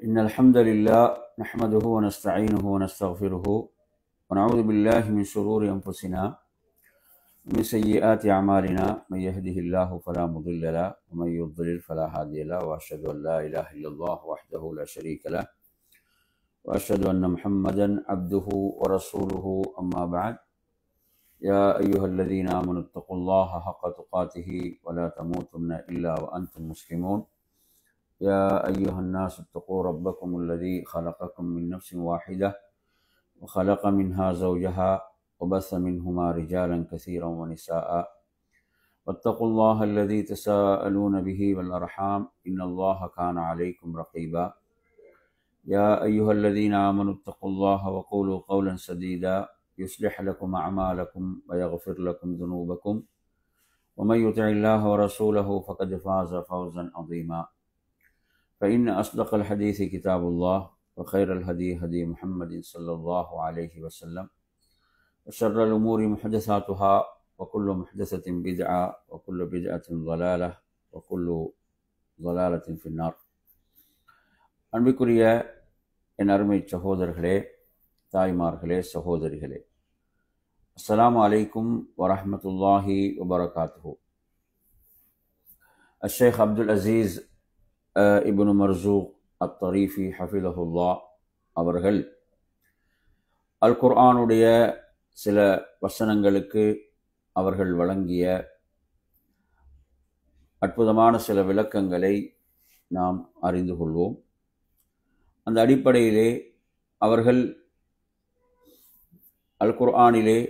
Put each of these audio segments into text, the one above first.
إن الحمد لله نحمده ونستعينه ونستغفره ونعوذ بالله من شرور أنفسنا ومن سيئات أعمالنا. من يهده الله فلا مضل له ومن يضلل فلا هادي له، وأشهد أن لا إله إلا الله وحده لا شريك له، وأشهد أن محمدا عبده ورسوله. أما بعد، يا أيها الذين آمنوا اتقوا الله حق تقاته ولا تموتن إلا وأنتم مسلمون. يا أيها الناس اتقوا ربكم الذي خلقكم من نفس واحدة وخلق منها زوجها وبث منهما رجالا كثيرا ونساء، واتقوا الله الذي تساءلون به والأرحام إن الله كان عليكم رقيبا. يا أيها الذين آمنوا اتقوا الله وقولوا قولا سديدا يصلح لكم أعمالكم ويغفر لكم ذنوبكم، ومن يطع الله ورسوله فقد فاز فوزا عظيما. فإن أصدق الحديث كتاب الله، وخير الهدي هدي محمد صلى الله عليه وسلم، وشر الأمور محدثاتها، وكل محدثة بدعة، وكل بدعة ضلالة، وكل ضلالة في النار. அன்பிற்குரிய என் அருமை சகோதரர்களே, தாய்மார்களே, சகோதரிகளே, அஸ்ஸலாமு அலைக்கும் வரஹ்மத்துல்லாஹி வபரகாத்துஹு. அஷேக் அப்துல் அசீஸ் இப்னு மர்சூக் அத்தரீஃபி ஹஃபிலஹுல்லா அவர்கள் அல் குர்ஆனுடைய சில வசனங்களுக்கு அவர்கள் வழங்கிய அற்புதமான சில விளக்கங்களை நாம் அறிந்து கொள்வோம். அந்த அடிப்படையிலே அவர்கள் அல் குர்ஆனிலே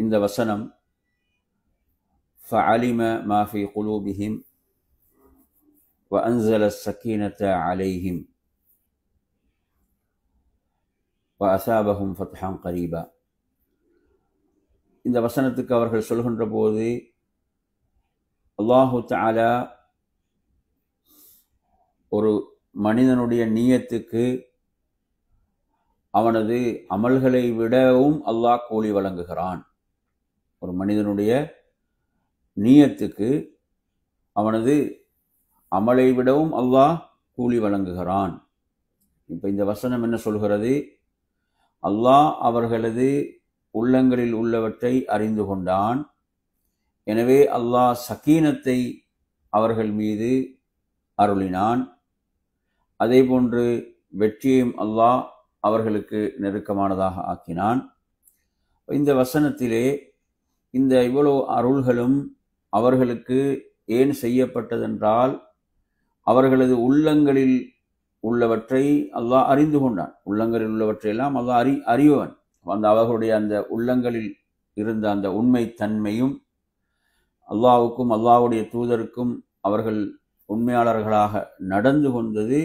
இந்த வசனம் ஃபஅலிம மா ஃபீ குலூபிஹிம் وأنزل السكينة عليهم وأثابهم فتحا قريبا. இந்த வசனத்துக்கு அவர்கள் சொல்கின்ற போது அல்லாஹு தஆலா ஒரு மனிதனுடைய நியத்துக்கு அவனது அமல்களை விடவும் அல்லாஹ் கூலி வழங்குகிறான். ஒரு மனிதனுடைய நியத்துக்கு அவனது அமலை விடவும் அல்லாஹ் கூலி வழங்குகிறான். இப்போ இந்த வசனம் என்ன சொல்கிறது? அல்லாஹ் அவர்களது உள்ளங்களில் உள்ளவற்றை அறிந்து கொண்டான். எனவே அல்லாஹ் சக்கீனத்தை அவர்கள் மீது அருளினான். அதே போன்று வெற்றியையும் அல்லாஹ் அவர்களுக்கு நெருக்கமானதாக ஆக்கினான். இந்த வசனத்திலே இந்த இவ்வளவு அருள்களும் அவர்களுக்கு ஏன் செய்யப்பட்டதென்றால், அவர்களது உள்ளங்களில் உள்ளவற்றை அல்லாஹ் அறிந்து கொண்டான். உள்ளங்களில் உள்ளவற்றையெல்லாம் அல்லாஹ் அறிவன். அவர்களுடைய அந்த உள்ளங்களில் இருந்த அந்த உண்மை தன்மையும் அல்லாஹ்வுக்கும் அல்லாஹ்வுடைய தூதருக்கும் அவர்கள் உண்மையாளர்களாக நடந்து கொண்டது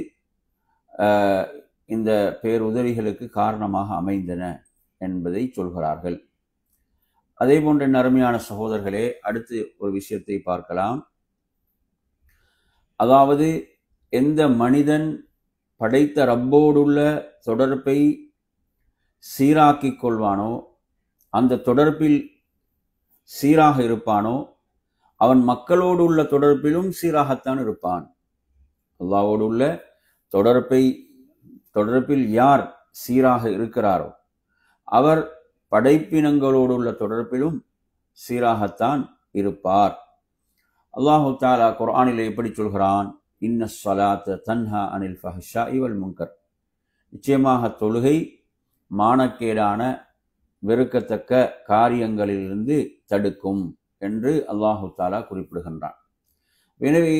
இந்த பேருதவிகளுக்கு காரணமாக அமைந்தன என்பதை சொல்கிறார்கள். அதே போன்ற அருமையான சகோதரர்களே, அடுத்து ஒரு விஷயத்தை பார்க்கலாம். அதாவது எந்த மனிதன் படைத்த ரப்போடுள்ள தொடர்பை சீராக்கிக் கொள்வானோ, அந்த தொடர்பில் சீராக இருப்பானோ, அவன் மக்களோடு உள்ள தொடர்பிலும் சீராகத்தான் இருப்பான். அல்லாஹ்வோடு உள்ள தொடர்பில் யார் சீராக இருக்கிறாரோ அவர் படைப்பினங்களோடு உள்ள தொடர்பிலும் சீராகத்தான் இருப்பார். அல்லாஹு தஆலா குர்ஆனிலே எப்படி சொல்கிறான்? இன்ன ஸலாத்த தன்ஹா அனில் ஃபஹ்ஷாஇ வல் முன்கர். நிச்சயமாக தொழுகை மானக்கேடான வெறுக்கத்தக்க காரியங்களிலிருந்து தடுக்கும் என்று அல்லாஹு தஆலா குறிப்பிடுகின்றான். எனவே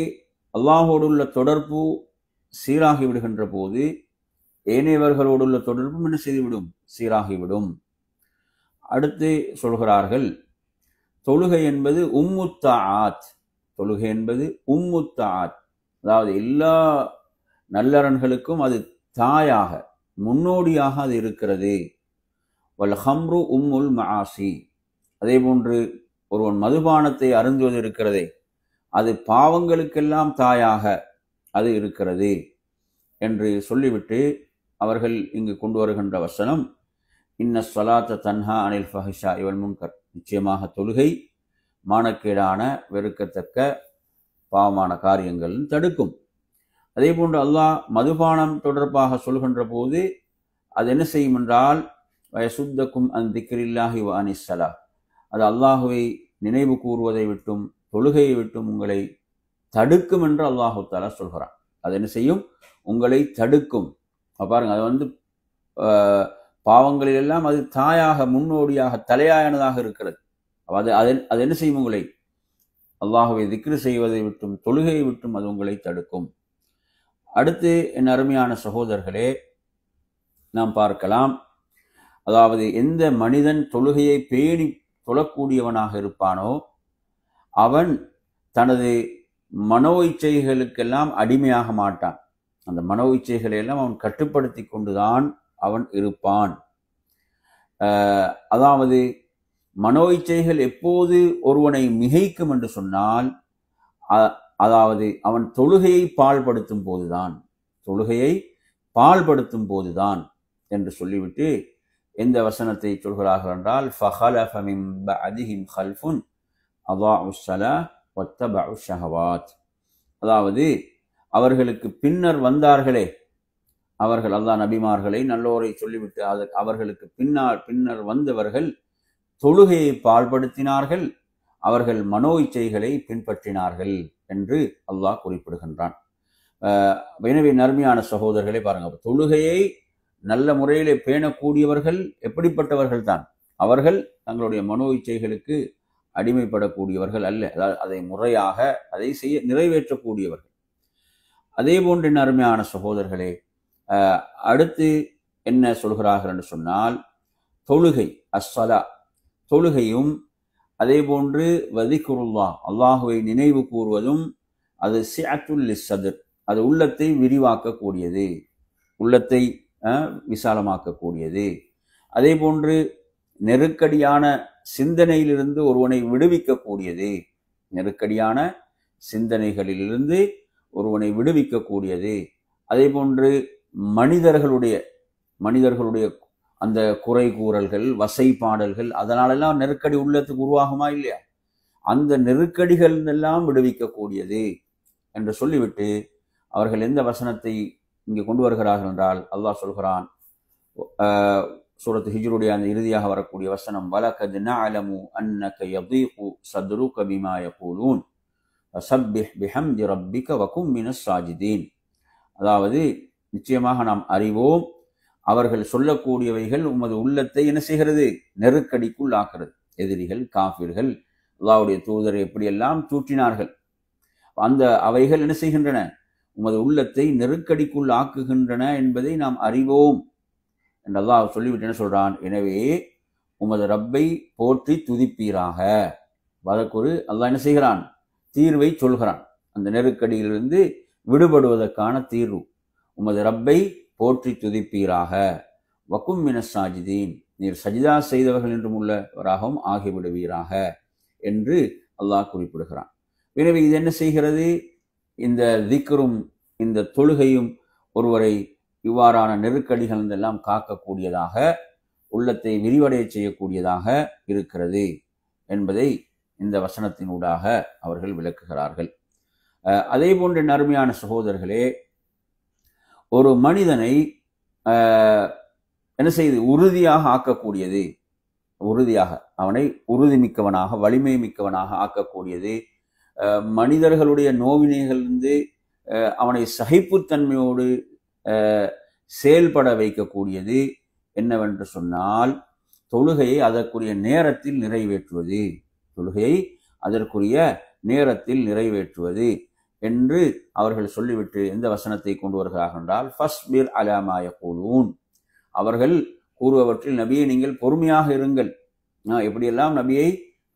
அல்லாஹோடு உள்ள தொடர்பு சீராகி விடுகின்ற போது ஏனையவர்களோடு உள்ள தொடர்பும் என்ன செய்துவிடும்? சீராகிவிடும். அடுத்து சொல்கிறார்கள், தொழுகை என்பது உம்முத்தாத். தொழுகை என்பது உம்முத்தாத், அதாவது எல்லா நல்லறன்களுக்கும் அது தாயாக, முன்னோடியாக அது இருக்கிறது. வல் ஹம்ரு உம்முல் மஆசி. அதே போன்று ஒருவன் மதுபானத்தை அருந்துவது இருக்கிறதே, அது பாவங்களுக்கெல்லாம் தாயாக அது இருக்கிறது என்று சொல்லிவிட்டு அவர்கள் இங்கு கொண்டு வருகின்ற வசனம் இன்ன ஸலாத்த தன்ஹா அனில் ஃபஹ்ஷாஇ வல் முன்கர். நிச்சயமாக தொழுகை மானக்கேடான வெறுக்கத்தக்க பாவமான காரியங்கள் தடுக்கும். அதே போன்று அல்லாஹ் மதுபானம் தொடர்பாக சொல்கின்ற போது அது என்ன செய்யும் என்றால் வயசுத்தக்கும் அன் திக்ரில்லாஹி வ அனிஸ்ஸலா, அது அல்லாஹுவை நினைவு கூறுவதை விட்டும் தொழுகையை விட்டும் உங்களை தடுக்கும் என்று அல்லாஹு தஆலா சொல்கிறான். அது என்ன செய்யும்? உங்களை தடுக்கும். பாருங்க, அது பாவங்களில் எல்லாம் அது தாயாக முன்னோடியாக தலையாயனதாக இருக்கிறது. அது என்ன செய்யும்? உங்களை அல்லாஹுவை திக்ரு செய்வதை விட்டும் தொழுகையை விட்டும் அது உங்களை தடுக்கும். அடுத்து என் அருமையான சகோதரர்களே, நாம் பார்க்கலாம், அதாவது எந்த மனிதன் தொழுகையை பேணி தொழக்கூடியவனாக இருப்பானோ அவன் தனது மனோ இச்சைகளுக்கெல்லாம் அடிமையாக மாட்டான். அந்த மனோ இச்சைகளை எல்லாம் அவன் கட்டுப்படுத்தி கொண்டுதான் அவன் இருப்பான். அதாவது மனோ இச்சைகள் எப்போது ஒருவனை மிகைக்கும் என்று சொன்னால், அதாவது அவன் தொழுகையை பாழ்படுத்தும் போதுதான் என்று சொல்லிவிட்டு எந்த வசனத்தை சொல்கிறார்கள் என்றால், ஃபஹலஃப மின் பஅதிஹிம் கல்ஃபுன் அதாஉஸ் ஸலாஹ் வத்தபஉஷ் ஷஹவாத், அதாவது அவர்களுக்கு பின்னர் வந்தார்களே, அவர்கள் அல்லாஹ் நபிமார்களை நல்லோரை சொல்லிவிட்டு அவர்களுக்கு பின்னர் வந்தவர்கள் தொழுகையை பாழ்படுத்தினார்கள், அவர்கள் மனோ இச்சைகளை பின்பற்றினார்கள் என்று அல்லாஹ் குறிப்பிடுகின்றான். எனவே நர்மையான சகோதரர்களை பாருங்க, தொழுகையை நல்ல முறையிலே பேணக்கூடியவர்கள் எப்படிப்பட்டவர்கள் தான்? அவர்கள் தங்களுடைய மனோ இச்சைகளுக்கு அடிமைப்படக்கூடியவர்கள் அல்ல, அதாவது அதை முறையாக அதை நிறைவேற்றக்கூடியவர்கள். அதே போன்று நர்மையான சகோதரர்களே, அடுத்து என்ன சொல்கிறார்கள் என்று சொன்னால், தொழுகை அஸ்ஸலா, தொழுகையும் அதே போன்று வதிக்ருல்லாஹ், அல்லாஹுவை நினைவு கூறுவதும் அது சிஅத்துல் லிஸ்ஸத்ர், அது உள்ளத்தை விரிவாக்கக்கூடியது, உள்ளத்தை விசாலமாக்கக்கூடியது. அதே போன்று நெருக்கடியான சிந்தனையிலிருந்து ஒருவனை விடுவிக்கக்கூடியது, நெருக்கடியான சிந்தனைகளிலிருந்து ஒருவனை விடுவிக்கக்கூடியது. அதே போன்று மனிதர்களுடைய அந்த குறை கூறல்கள், வசைப்பாடல்கள், அதனாலெல்லாம் நெருக்கடி உள்ளத்துக்கு உருவாகுமா இல்லையா? அந்த நெருக்கடிகள் எல்லாம் விடுவிக்கக்கூடியது என்று சொல்லிவிட்டு அவர்கள் எந்த வசனத்தை இங்கே கொண்டு வருகிறார்கள் என்றால், அல்லாஹ் சொல்கிறான், சூரத்து ஹிஜ்ருடைய அந்த இறுதியாக வரக்கூடிய வசனம், வலகத் நஅலமு அன்னக யதீகு ஸத்ருக பிமா யகூலூன் ஃபஸப்பிஹ் பிஹம்தி ரப்பிக வகும் மினஸ் சாஜிதீன், அதாவது நிச்சயமாக நாம் அறிவோம், அவர்கள் சொல்லக்கூடியவைகள் உமது உள்ளத்தை என்ன செய்கிறது? நெருக்கடிக்குள் ஆக்கிறது. எதிரிகள், காஃபிர்கள் அல்லாஹ்வுடைய தூதரை எப்படியெல்லாம் தூற்றினார்கள், அந்த அவைகள் என்ன செய்கின்றன? உமது உள்ளத்தை நெருக்கடிக்குள் ஆக்குகின்றன என்பதை நாம் அறிவோம் என்று அல்லாஹ் சொல்லிவிட்டு என்ன சொல்றான்? எனவே உமது ரப்பை போற்றி துதிப்பீராக. அதற்கொரு அல்லாஹ் என்ன செய்கிறான்? தீர்வை சொல்கிறான். அந்த நெருக்கடியிலிருந்து விடுபடுவதற்கான தீர்வு, உமது ரப்பை போற்றி துதிப்பீராக, வகும் மினஸ் சாஜிதீன், நீர் சஜிதா செய்தவர்கள் என்றும் உள்ளவராகவும் ஆகிவிடுவீராக என்று அல்லாஹ் குறிப்பிடுகிறான். எனவே இது என்ன செய்கிறது? இந்த திக்ரும் இந்த தொழுகையும் ஒருவரை இவ்வாறான நெருக்கடிகள் எல்லாம் காக்கக்கூடியதாக, உள்ளத்தை விரிவடைய செய்யக்கூடியதாக இருக்கிறது என்பதை இந்த வசனத்தினூடாக அவர்கள் விளக்குகிறார்கள். அதே போன்ற நறுமையான சகோதரர்களே, ஒரு மனிதனை என்ன செய்து உறுதியாக ஆக்கக்கூடியது, உறுதியாக அவனை உறுதிமிக்கவனாக வலிமை மிக்கவனாக ஆக்கக்கூடியது, மனிதர்களுடைய நோவினைகளிலிருந்து அவனை சகிப்புத்தன்மையோடு செயல்பட வைக்கக்கூடியது என்னவென்று சொன்னால், தொழுகையை அதற்குரிய நேரத்தில் நிறைவேற்றுவது, தொழுகையை அதற்குரிய நேரத்தில் நிறைவேற்றுவது என்று அவர்கள் சொல்லிவிட்டு எந்த வசனத்தை கொண்டு வருகிறார்கள் என்றால், ஃபஸ்பிர் அலா மா யகூலூன், அவர்கள் கூறுவவற்றில் நபியை நீங்கள் பொறுமையாக இருங்கள். எப்படியெல்லாம் நபியை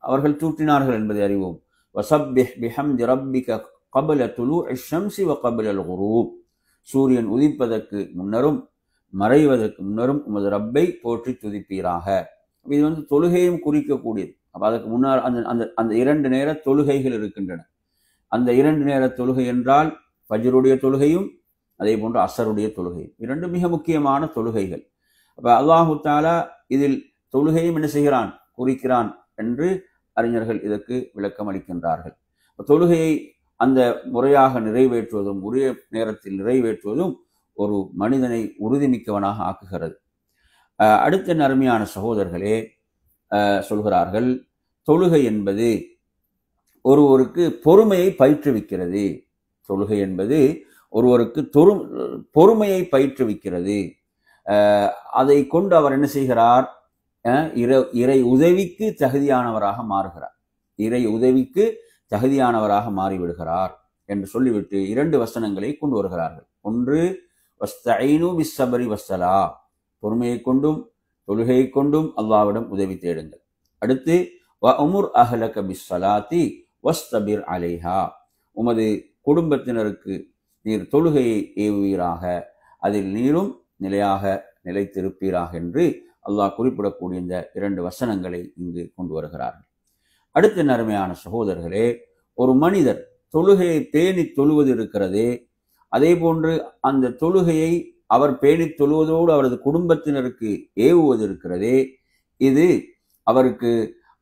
அவர்கள் தூற்றினார்கள் என்பதை அறிவோம். வஸப்பிஹ் பிஹம்தி ரப்பிக கப்ல துலூஇஷ் ஷம்ஸி வ கப்லல் குரூப், சூரியன் உதிப்பதற்கு முன்னரும் மறைவதற்கு முன்னரும் உமது ரப்பை போற்றி துதிப்பீராக. இது தொழுகையும் குறிக்கக்கூடியது. அப்போ அதற்கு முன்னால் அந்த 2 நேர தொழுகைகள் இருக்கின்றன. அந்த 2 நேர தொழுகை என்றால் ஃபஜ்ருடைய தொழுகையும் அதே போன்று அசருடைய தொழுகையும், 2 மிக முக்கியமான தொழுகைகள். அப்போ அல்லாஹு தஆலா இதில் தொழுகையும் என்ன செய்கிறான்? குறிக்கிறான் என்று அறிஞர்கள் இதற்கு விளக்கம் அளிக்கின்றார்கள். தொழுகையை அந்த முறையாக நிறைவேற்றுவதும் உரிய நேரத்தில் நிறைவேற்றுவதும் ஒரு மனிதனை உறுதிமிக்கவனாக ஆக்குகிறது. அடுத்த அருமையான சகோதரர்களே, சொல்கிறார்கள், தொழுகை என்பது ஒருவருக்கு பொறுமையை பயிற்றுவிக்கிறது. தொழுகை என்பது ஒருவருக்கு பொறுமையை பயிற்றுவிக்கிறது. அதை கொண்டு அவர் என்ன செய்கிறார்? இறை உதவிக்கு தகுதியானவராக மாறுகிறார். இறை உதவிக்கு தகுதியானவராக மாறிவிடுகிறார் என்று சொல்லிவிட்டு 2 வசனங்களை கொண்டு வருகிறார்கள். ஒன்று, வஸ்தஈனு பிஸ்ஸப்ரி வஸ்ஸலா, பொறுமையை கொண்டும் தொழுகையை கொண்டும் அல்லாஹ்விடம் உதவி தேடுங்கள். அடுத்து, வஅமுர் அஹ்லக பிஸ்ஸலாத்தி வஸ்தபிர் அலைஹா, உமது குடும்பத்தினருக்கு நீர் தொழுகையை ஏவுவீராக, அதில் நீரும் நிலையாக நிலைத்திருப்பீராக என்று அல்லாஹ் குறிப்பிடக்கூடிய இந்த 2 வசனங்களை இங்கு கொண்டு வருகிறார்கள். அடுத்த நறுமையான சகோதரர்களே, ஒரு மனிதர் தொழுகையை பேணி தொழுவது இருக்கிறதே, அதே போன்று அந்த தொழுகையை அவர் பேணி தொழுவதோடு அவரது குடும்பத்தினருக்கு ஏவுவது இருக்கிறதே, இது அவருக்கு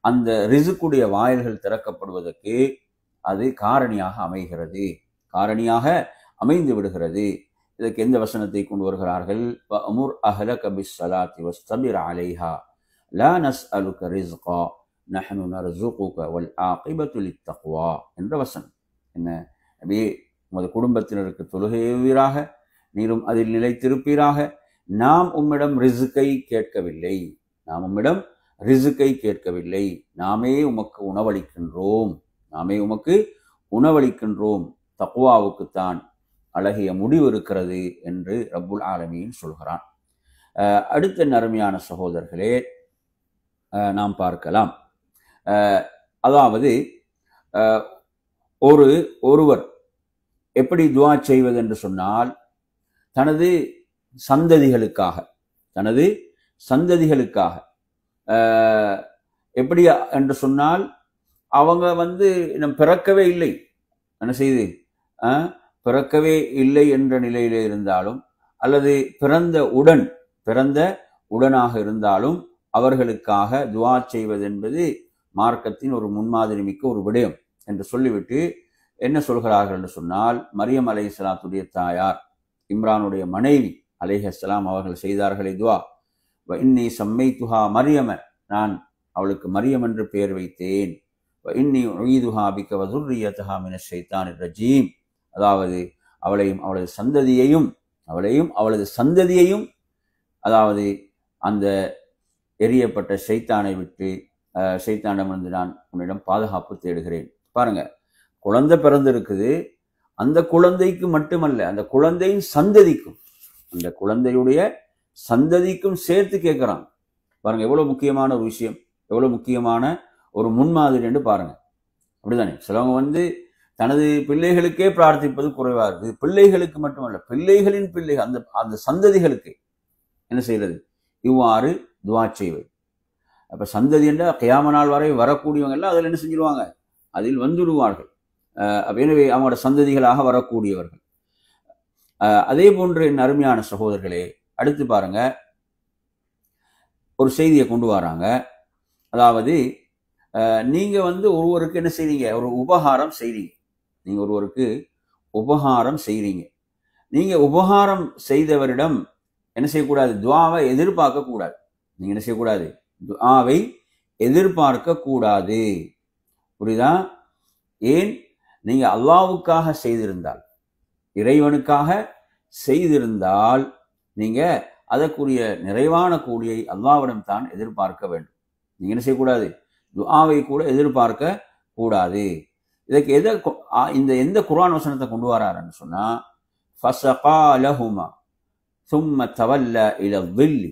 அந்த ரிசுக்குடைய வாயில்கள் திறக்கப்படுவதற்கு அது காரணியாக அமைகிறது, காரணியாக அமைந்து விடுகிறது. இதற்கு எந்த வசனத்தை கொண்டு வருகிறார்கள்? வஅமுர் அஹ்லக பிஸ்ஸலாத்தி வஸ்தபிர் அலைஹா லா நஸ்அலுக ரிஸ்கா நஹ்னு நர்சுகுக வல் ஆகிபத்து லித்தக்வா என்ற வசனம். என்ன அப்படியே, உமது குடும்பத்தினருக்கு தொழுகையுவீராக, நீரும் அதில் நிலைத்திருப்பீராக, நாம் உம்மிடம் ரிசுக்கை கேட்கவில்லை, நாம் உம்மிடம் ரிசுக்கை கேட்கவில்லை, நாமே உமக்கு உணவளிக்கின்றோம், நாமே உமக்கு உணவளிக்கின்றோம், தக்வாவுக்குத்தான் அழகிய முடிவு இருக்கிறது என்று ரப்புல் ஆலமீன் சொல்கிறான். அடுத்த நறுமையான சகோதரர்களே, நாம் பார்க்கலாம், அதாவது ஒருவர் எப்படி துஆ செய்வது என்று சொன்னால், தனது சந்ததிகளுக்காக எப்படி என்று சொன்னால், அவங்க இன்னும் பிறக்கவே இல்லை, என்ன செய்து பிறக்கவே இல்லை என்ற நிலையிலே இருந்தாலும், அல்லது பிறந்த உடனாக இருந்தாலும் அவர்களுக்காக துஆ செய்வது என்பது மார்க்கத்தின் ஒரு முன்மாதிரி மிக்க ஒரு விடயம் என்று சொல்லிவிட்டு என்ன சொல்கிறார்கள் என்று சொன்னால், மரியம் அலைஹிஸ்ஸலாத்துடைய தாயார் இம்ரானுடைய மனைவி அலைஹிஸ்ஸலாம் அவர்கள் செய்தார்களே துஆ, வ இன்னி சம்மைத்துஹா மரியம, நான் அவளுக்கு மரியம் என்று பெயர் வைத்தேன், வ இன்னி உஈதுஹா பிக வ ذُرِّيَّتَهَا மின ஷைத்தானிர் ரஜீம், அதாவது அவளையும் அவளது சந்ததியையும் அதாவது அந்த எரியப்பட்ட ஷைத்தானை விட்டு ஷைத்தானிடமிருந்து நான் உன்னிடம் பாதுகாப்பு தேடுகிறேன். பாருங்க, குழந்தை பிறந்திருக்குது, அந்த குழந்தைக்கு மட்டுமல்ல, அந்த குழந்தையின் சந்ததிக்கும், அந்த குழந்தையுடைய சந்ததிக்கும் சேர்த்து கேட்கிறான். பாருங்க, எவ்வளவு முக்கியமான ஒரு விஷயம், எவ்வளவு முக்கியமான ஒரு முன்மாதிரி என்று பாருங்க. அப்படிதானே, சிலவங்க தனது பிள்ளைகளுக்கே பிரார்த்திப்பது குறைவா இருக்குது, பிள்ளைகளுக்கு மட்டுமல்ல, பிள்ளைகளின் பிள்ளைகள், அந்த சந்ததிகளுக்கு என்ன செய்யறது? இவ்வாறு துஆ செய்வது. அப்ப சந்ததி என்ற கியாம நாள் வரை வரக்கூடியவங்க எல்லாம் அதில் என்ன செஞ்சிருவாங்க? அதில் வந்துடுவார்கள். எனவே அவங்களோட சந்ததிகளாக வரக்கூடியவர்கள். அதே போன்று என் அருமையான சகோதரர்களே, அடுத்து பாருங்க, ஒரு செய்தியை கொண்டு வராங்க. அதாவது நீங்க ஒருவருக்கு என்ன செய்றீங்க? ஒரு உபகாரம் செய்றீங்க. நீங்க ஒருவருக்கு உபகாரம் செய்றீங்க. நீங்க உபகாரம் செய்தவரிடம் என்ன செய்யக்கூடாது? துஆவை எதிர்பார்க்க கூடாது. நீங்க என்ன செய்யக்கூடாது? துஆவை எதிர்பார்க்க கூடாது. புரியுதா? ஏன்? நீங்க அல்லாஹ்வுக்காக செய்திருந்தால், இறைவனுக்காக செய்திருந்தால், நீங்க அதற்குரிய நிறைவான கூலியை அல்லாஹ்விடம் தான் எதிர்பார்க்க வேண்டும். நீங்க என்ன செய்யக்கூடாது? துஆவை கூட எதிர்பார்க்க கூடாது. இதுக்கு எந்த குர்ஆன் வசனத்தை கொண்டு வராருன்னு சொன்னா, ஃபஸகா லஹுமா ثم تولى الى الظل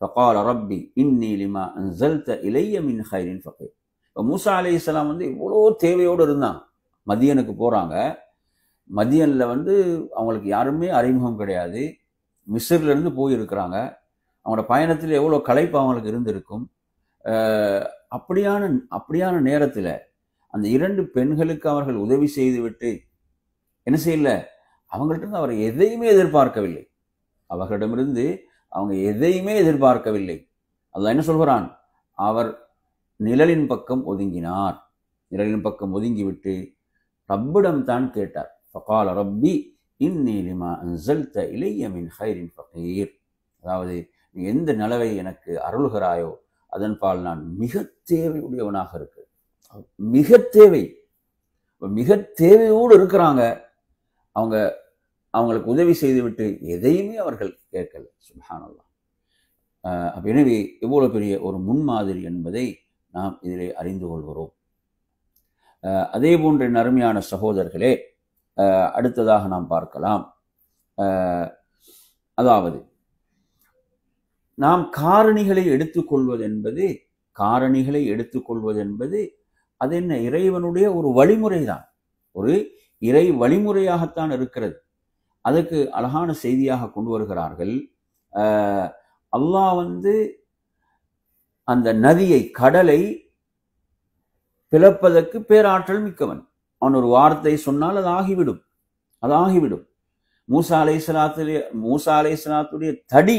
فقال ربي اني لما انزلت الي من خير فقير. மூசா அலைஹிஸ்ஸலாம் இவ்வளோ தேவையோடு இருந்தாங்க. மதியனுக்கு போறாங்க. மதியன்ல அவங்களுக்கு யாருமே அறிமுகம் கிடையாது. மிஸ்ர்ல இருந்து போயிருக்கிறாங்க. அவங்களோட பயணத்தில் எவ்வளோ களைப்பு அவங்களுக்கு இருந்திருக்கும். அப்படியான நேரத்தில் அந்த 2 பெண்களுக்கு அவர்கள் உதவி செய்துவிட்டு என்ன செய்யல? அவங்கள்ட்ட அவர் எதையுமே எதிர்பார்க்கவில்லை. அவர்களிடமிருந்து அவங்க எதையுமே எதிர்பார்க்கவில்லை. அல்லாஹ் என்ன சொல்கிறான்? அவர் நிழலின் பக்கம் ஒதுங்கினார். நிழலின் பக்கம் ஒதுங்கிவிட்டு ரப்பிடம் தான் கேட்டார். ஃபகால ரப்பி இன்னி லிமா அன்ஸல்த இலைய மின் ஹைரின் ஃபகீர். அதாவது நீ எந்த நிலவை எனக்கு அருள்கிறாயோ அதன்பால் நான் மிக தேவையுடையவனாக இருக்கு. மிக தேவை, மிக தேவையோடு இருக்கிறாங்க. அவங்களுக்கு உதவி செய்துவிட்டு எதையுமே அவர்கள் கேட்கல. சுப்ஹானல்லாஹ். எனவே எவ்வளவு பெரிய ஒரு முன்மாதிரி என்பதை நாம் இதிலே அறிந்து கொள்கிறோம். அதே போன்ற அருமையான சகோதரர்களே, அடுத்ததாக நாம் பார்க்கலாம். அதாவது நாம் காரணிகளை எடுத்துக்கொள்வது என்பது அது என்ன, இறைவனுடைய ஒரு வழிமுறை தான், ஒரு இறை வழிமுறையாகத்தான் இருக்கிறது. அதுக்கு அழகான செய்தியாக கொண்டு வருகிறார்கள். அல்லாஹ் அந்த நதியை, கடலை பிளப்பதற்கு பேராற்றல் மிக்கவன். அவன் ஒரு வார்த்தை சொன்னால் அது ஆகிவிடும். மூசா அலைஹிஸ்ஸலாத்துடைய தடி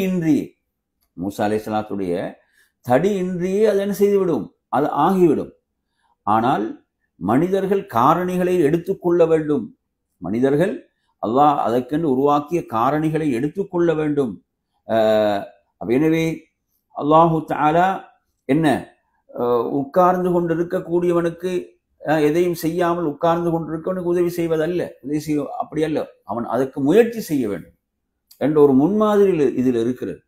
இன்றியே அது என்ன செய்துவிடும், அது ஆகிவிடும். ஆனால் மனிதர்கள் காரணிகளை எடுத்துக்கொள்ள வேண்டும். மனிதர்கள் அல்லாஹ் அதற்கென்று உருவாக்கிய காரணிகளை எடுத்துக்கொள்ள வேண்டும். எனவே அல்லாஹு தஆலா என்ன, உட்கார்ந்து கொண்டிருக்கக்கூடியவனுக்கு எதையும் செய்யாமல் உட்கார்ந்து கொண்டிருக்கவனுக்கு உதவி செய்வதல்ல, அப்படி அல்ல, அவன் அதற்கு முயற்சி செய்ய வேண்டும் என்ற ஒரு முன்மாதிரி இதில் இருக்கிறது.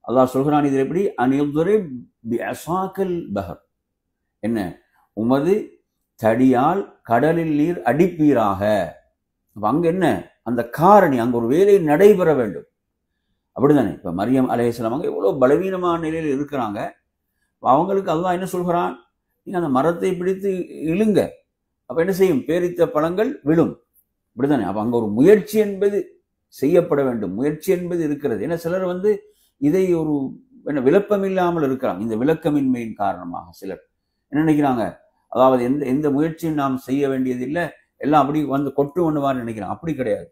அல்லாஹ் சொல்கிறான், இதில் எப்படி, அனிதுரிப் பிஅஸாக்கல் பஹர், என்ன, உமது தடியால் கடலில் நீர் அடிப்பீராக. அங்க என்ன, அந்த காரணி, அங்க ஒரு வேலை நடைபெற வேண்டும். அப்படித்தானே? இப்ப மரியம் அலைஹிஸ்ஸலாம் அங்க எவ்வளவு பலவீனமான நிலையில் இருக்கிறாங்க. அவங்களுக்கு அல்லாஹ் என்ன சொல்கிறான், நீங்க அந்த மரத்தை பிடித்து இழுங்க, அப்ப என்ன செய்யும், பேரித்த பழங்கள் விழும். அப்படித்தானே? அப்ப அங்க ஒரு முயற்சி என்பது செய்யப்பட வேண்டும், முயற்சி என்பது இருக்கிறது. ஏன்னா சிலர் இதை ஒரு விளக்கம் இல்லாமல் இருக்கிறாங்க. இந்த விளக்கமின்மையின் காரணமாக சிலர் என்ன நினைக்கிறாங்க, அதாவது எந்த முயற்சியும் நாம் செய்ய வேண்டியது இல்லை, எல்லாம் அப்படி கொட்டு பண்ணுவார் நினைக்கிறாங்க. அப்படி கிடையாது.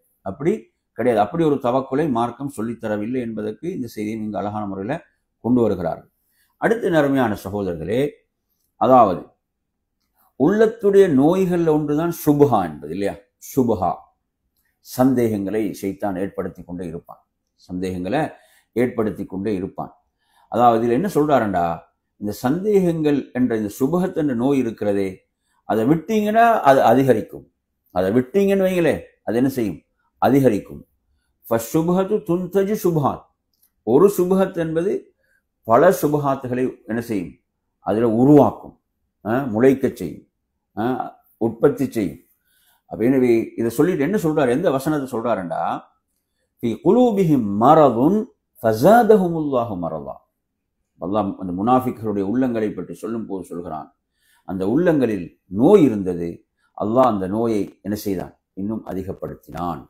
அப்படி ஒரு தவக்குலை மார்க்கம் சொல்லித்தரவில்லை என்பதற்கு இந்த செய்தியை நீங்க அழகான முறையில் கொண்டு வருகிறார்கள். அடுத்த நேர்மையான சகோதரர்களே, அதாவது உள்ளத்துடைய நோய்கள் ஒன்றுதான் சுபஹா என்பது இல்லையா? சுபஹா, சந்தேகங்களை ஷைத்தான் ஏற்படுத்தி கொண்டே இருப்பான். அதாவது இதில் என்ன சொல்றாருண்டா, இந்த சந்தேகங்கள் என்ற இந்த சுபஹத் என்ற நோய் இருக்கிறதே, அதை விட்டீங்கன்னா அது அதிகரிக்கும். அதை விட்டீங்கன்னு வைங்களே, அது என்ன செய்யும், அதிகரிக்கும். ஃபஷ்சுபஹத்து துன்தஜு சுபஹாத். ஒரு சுபஹத் என்பது பல சுபஹாத்துகளை என்ன செய்யும், அதில் உருவாக்கும், முளைக்க செய்யும், உற்பத்தி செய்யும். அப்ப எனவே இதை சொல்லிட்டு என்ன சொல்றாரு, எந்த வசனத்தை சொல்றாருண்டா, ஃபீ குலூபிஹிம் மரதுன் ஃபஸாதஹுமுல்லாஹு மரதா. அல்லாஹ் அந்த முனாஃபிக்களுடைய உள்ளங்களை பற்றி சொல்லும் போது சொல்கிறான், அந்த உள்ளங்களில் நோய் இருந்தது, அல்லாஹ் அந்த நோயை என்ன செய்தான், இன்னும் அதிகப்படுத்தினான்.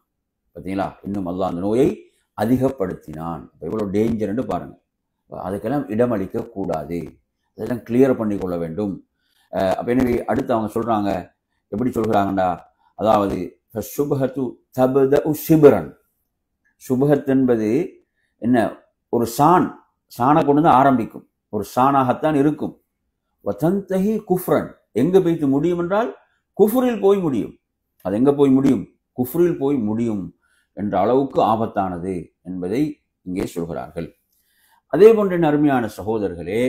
பார்த்தீங்களா? இன்னும் அல்லாஹ் அந்த நோயை அதிகப்படுத்தினான். எவ்வளவு டேஞ்சர்னு பாருங்க. அதுக்கெல்லாம் இடமளிக்க கூடாது, அதெல்லாம் கிளியர் பண்ணி கொள்ள வேண்டும். அப்ப எனவே அடுத்து அவங்க சொல்றாங்க, எப்படி சொல்கிறாங்கடா, அதாவது சுபஹத்து தபதஉ ஷிப்ரன். சுபஹத் என்பது என்ன, ஒரு சாணை கொண்டு தான் ஆரம்பிக்கும், ஒரு சாணாகத்தான் இருக்கும். வதந்தஹி குஃப்ரன், எங்க போய்த்து முடியும் என்றால் குஃப்ரில் போய் முடியும். அது எங்க போய் முடியும், குஃப்ரில் போய் முடியும் என்ற அளவுக்கு ஆபத்தானது என்பதை இங்கே சொல்கிறார்கள். அதே போன்ற அருமையான சகோதரர்களே,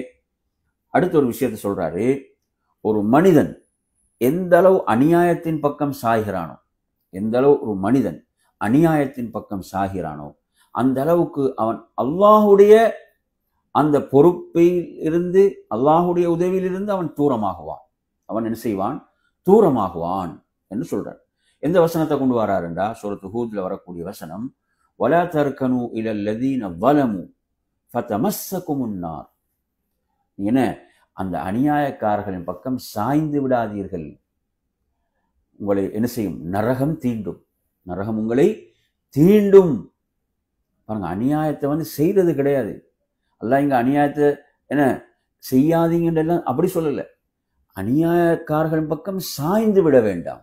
அடுத்த ஒரு விஷயத்தை சொல்றாரு, ஒரு மனிதன் எந்த அளவு அநியாயத்தின் பக்கம் சாய்கிறானோ, எந்த அளவு ஒரு மனிதன் அநியாயத்தின் பக்கம் சாகிறானோ அந்த அளவுக்கு அவன் அல்லாஹுடைய அந்த பொறுப்பில் இருந்து, அல்லாஹுடைய உதவியிலிருந்து அவன் தூரமாகுவான். அவன் என்ன செய்வான், தூரமாகுவான் என்று சொல்றார். எந்த வசனத்தை கொண்டு வராருண்டா, சூரத்து ஹூத்ல வரக்கூடிய வசனம், வலா தர்கனு இலல் லதீன ஸலமு ஃபதமஸ்ஸகுமுன் நார். என்ன, அந்த அநியாயக்காரர்களின் பக்கம் சாய்ந்து விடாதீர்கள், உங்களை என்ன செய்யும், நரகம் தீண்டும், நரகம் உங்களை தீண்டும். பாருங்க, அநியாயத்தை செய்யறது கிடையாது. அல்லாஹ் இங்க அநியாயத்தை என்ன செய்யாதீங்கன்றெல்லாம் அப்படி சொல்லல, அநியாயக்காரர்களின் பக்கம் சாய்ந்து விட வேண்டாம்.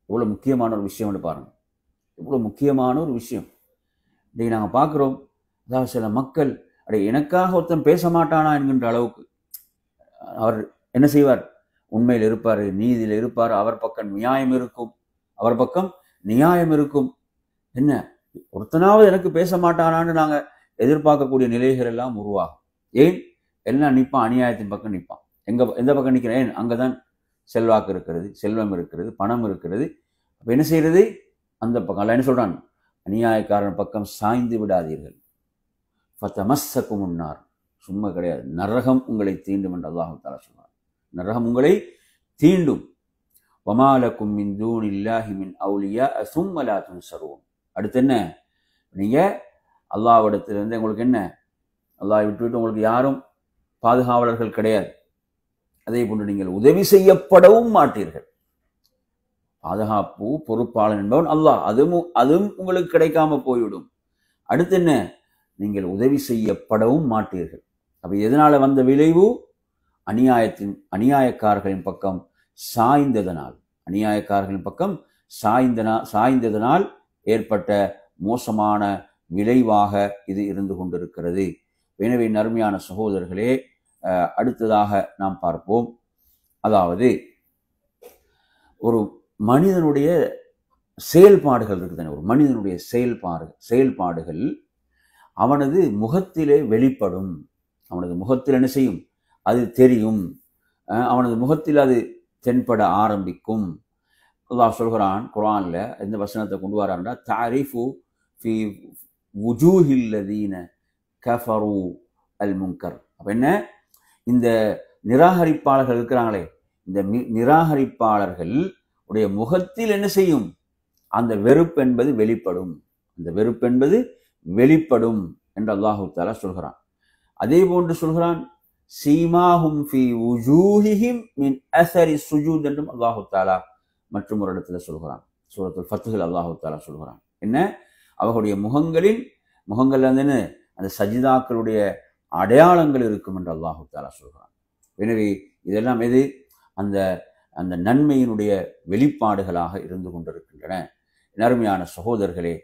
எவ்வளவு முக்கியமான ஒரு விஷயம் பாருங்க, எவ்வளவு முக்கியமான ஒரு விஷயம். இன்றைக்கு நாங்கள் பார்க்குறோம், அதாவது சில மக்கள் எனக்காக ஒருத்தன் பேச மாட்டானா என்கின்ற அளவுக்கு அவர் என்ன செய்வார், உண்மையில் இருப்பார், நீதியில் இருப்பார், அவர் பக்கம் நியாயம் இருக்கும். என்ன ஒருத்தனாவது எனக்கு பேச மாட்டானான்னு நாங்கள் எதிர்பார்க்கக்கூடிய நிலைகள் எல்லாம் உருவாகும். ஏன்? எல்லாம் நிற்பான், அநியாயத்தின் பக்கம் நிற்பான். எந்த பக்கம் நிற்கிறேன்? அங்கதான் செல்வாக்கு இருக்கிறது, செல்வம் இருக்கிறது, பணம் இருக்கிறது. அப்ப என்ன செய்யறது? அந்த பக்கம் அல்ல என்ன சொல்றான்? அநியாயக்காரன் பக்கம் சாய்ந்து விடாதீர்கள். ஃபதமஸ்ஸகும் முன்னார், சும்மா கிடையாது, நரகம் உங்களை தீண்டும் என்று அல்லாஹ் தஆலா சொல்றான். நரகம் உங்களை தீண்டும். வமாலக்கும் மின் தூனில்லாஹி மின் அவுலியா சும்ம லா துன்ஸரூன். அடுத்து என்ன? நீங்க அல்லாஹ்விடத்திலிருந்து உங்களுக்கு என்ன? அல்லாஹ் விட்டு உங்களுக்கு யாரும் பாதுகாவலர்கள் கிடையாது. அதே போன்று நீங்கள் உதவி செய்யப்படவும் மாட்டீர்கள். பாதுகாப்பு பொறுப்பாளன் என்பவன் அல்லாஹ், அதுவும் உங்களுக்கு கிடைக்காம போய்விடும். அடுத்து என்ன? நீங்கள் உதவி செய்யப்படவும் மாட்டீர்கள். அப்ப எதனால வந்த விளைவு? அநியாயக்காரர்களின் பக்கம் சாய்ந்ததனால் ஏற்பட்ட மோசமான விளைவாக இது இருந்து கொண்டிருக்கிறது. எனவே நறுமையான சகோதரர்களே, அடுத்ததாக நாம் பார்ப்போம். அதாவது ஒரு மனிதனுடைய செயல்பாடுகள் இருக்குதானே, ஒரு மனிதனுடைய செயல்பாடுகள் அவனது முகத்திலே வெளிப்படும். அவனது முகத்தில் என்ன செய்யும்? அது தெரியும். அவனது முகத்தில் அது தென்பட ஆரம்பிக்கும். அல்லாஹ் சொல்கிறான் குர்ஆன்ல, இந்த வசனத்தை கொண்டு வரான்டா, தாரிஃபு ஃபி வுஜூஹில் லதீன கஃபரு அல் முன்கர். அப்ப என்ன? இந்த நிராகரிப்பாளர்கள் இருக்கிறாங்களே, இந்த நிராகரிப்பாளர்கள் உடைய முகத்தில் என்ன செய்யும்? அந்த வெறுப்பு என்பது வெளிப்படும் என்று அல்லாஹு தஆலா சொல்கிறான். அதே போன்று சொல்கிறான், சீமாஹும் ஃபி வுஜூஹிஹிம் மின் அஸரி சுஜூத் என்றும் அல்லாஹு தஆலா மற்றும் ஒரு இடத்துல சொல்கிறான். சூரத்துல் ஃபத்ஹில் அல்லாஹு தஆலா சொல்கிறான். என்ன? அவர்களுடைய முகங்கள் அந்த சஜிதாக்களுடைய அடையாளங்கள் இருக்கும் என்று அல்லாஹு தஆலா சொல்கிறான். எனவே இதெல்லாம் எது? அந்த நன்மையினுடைய வெளிப்பாடுகளாக இருந்து கொண்டிருக்கின்றன. அருமையான சகோதரர்களே,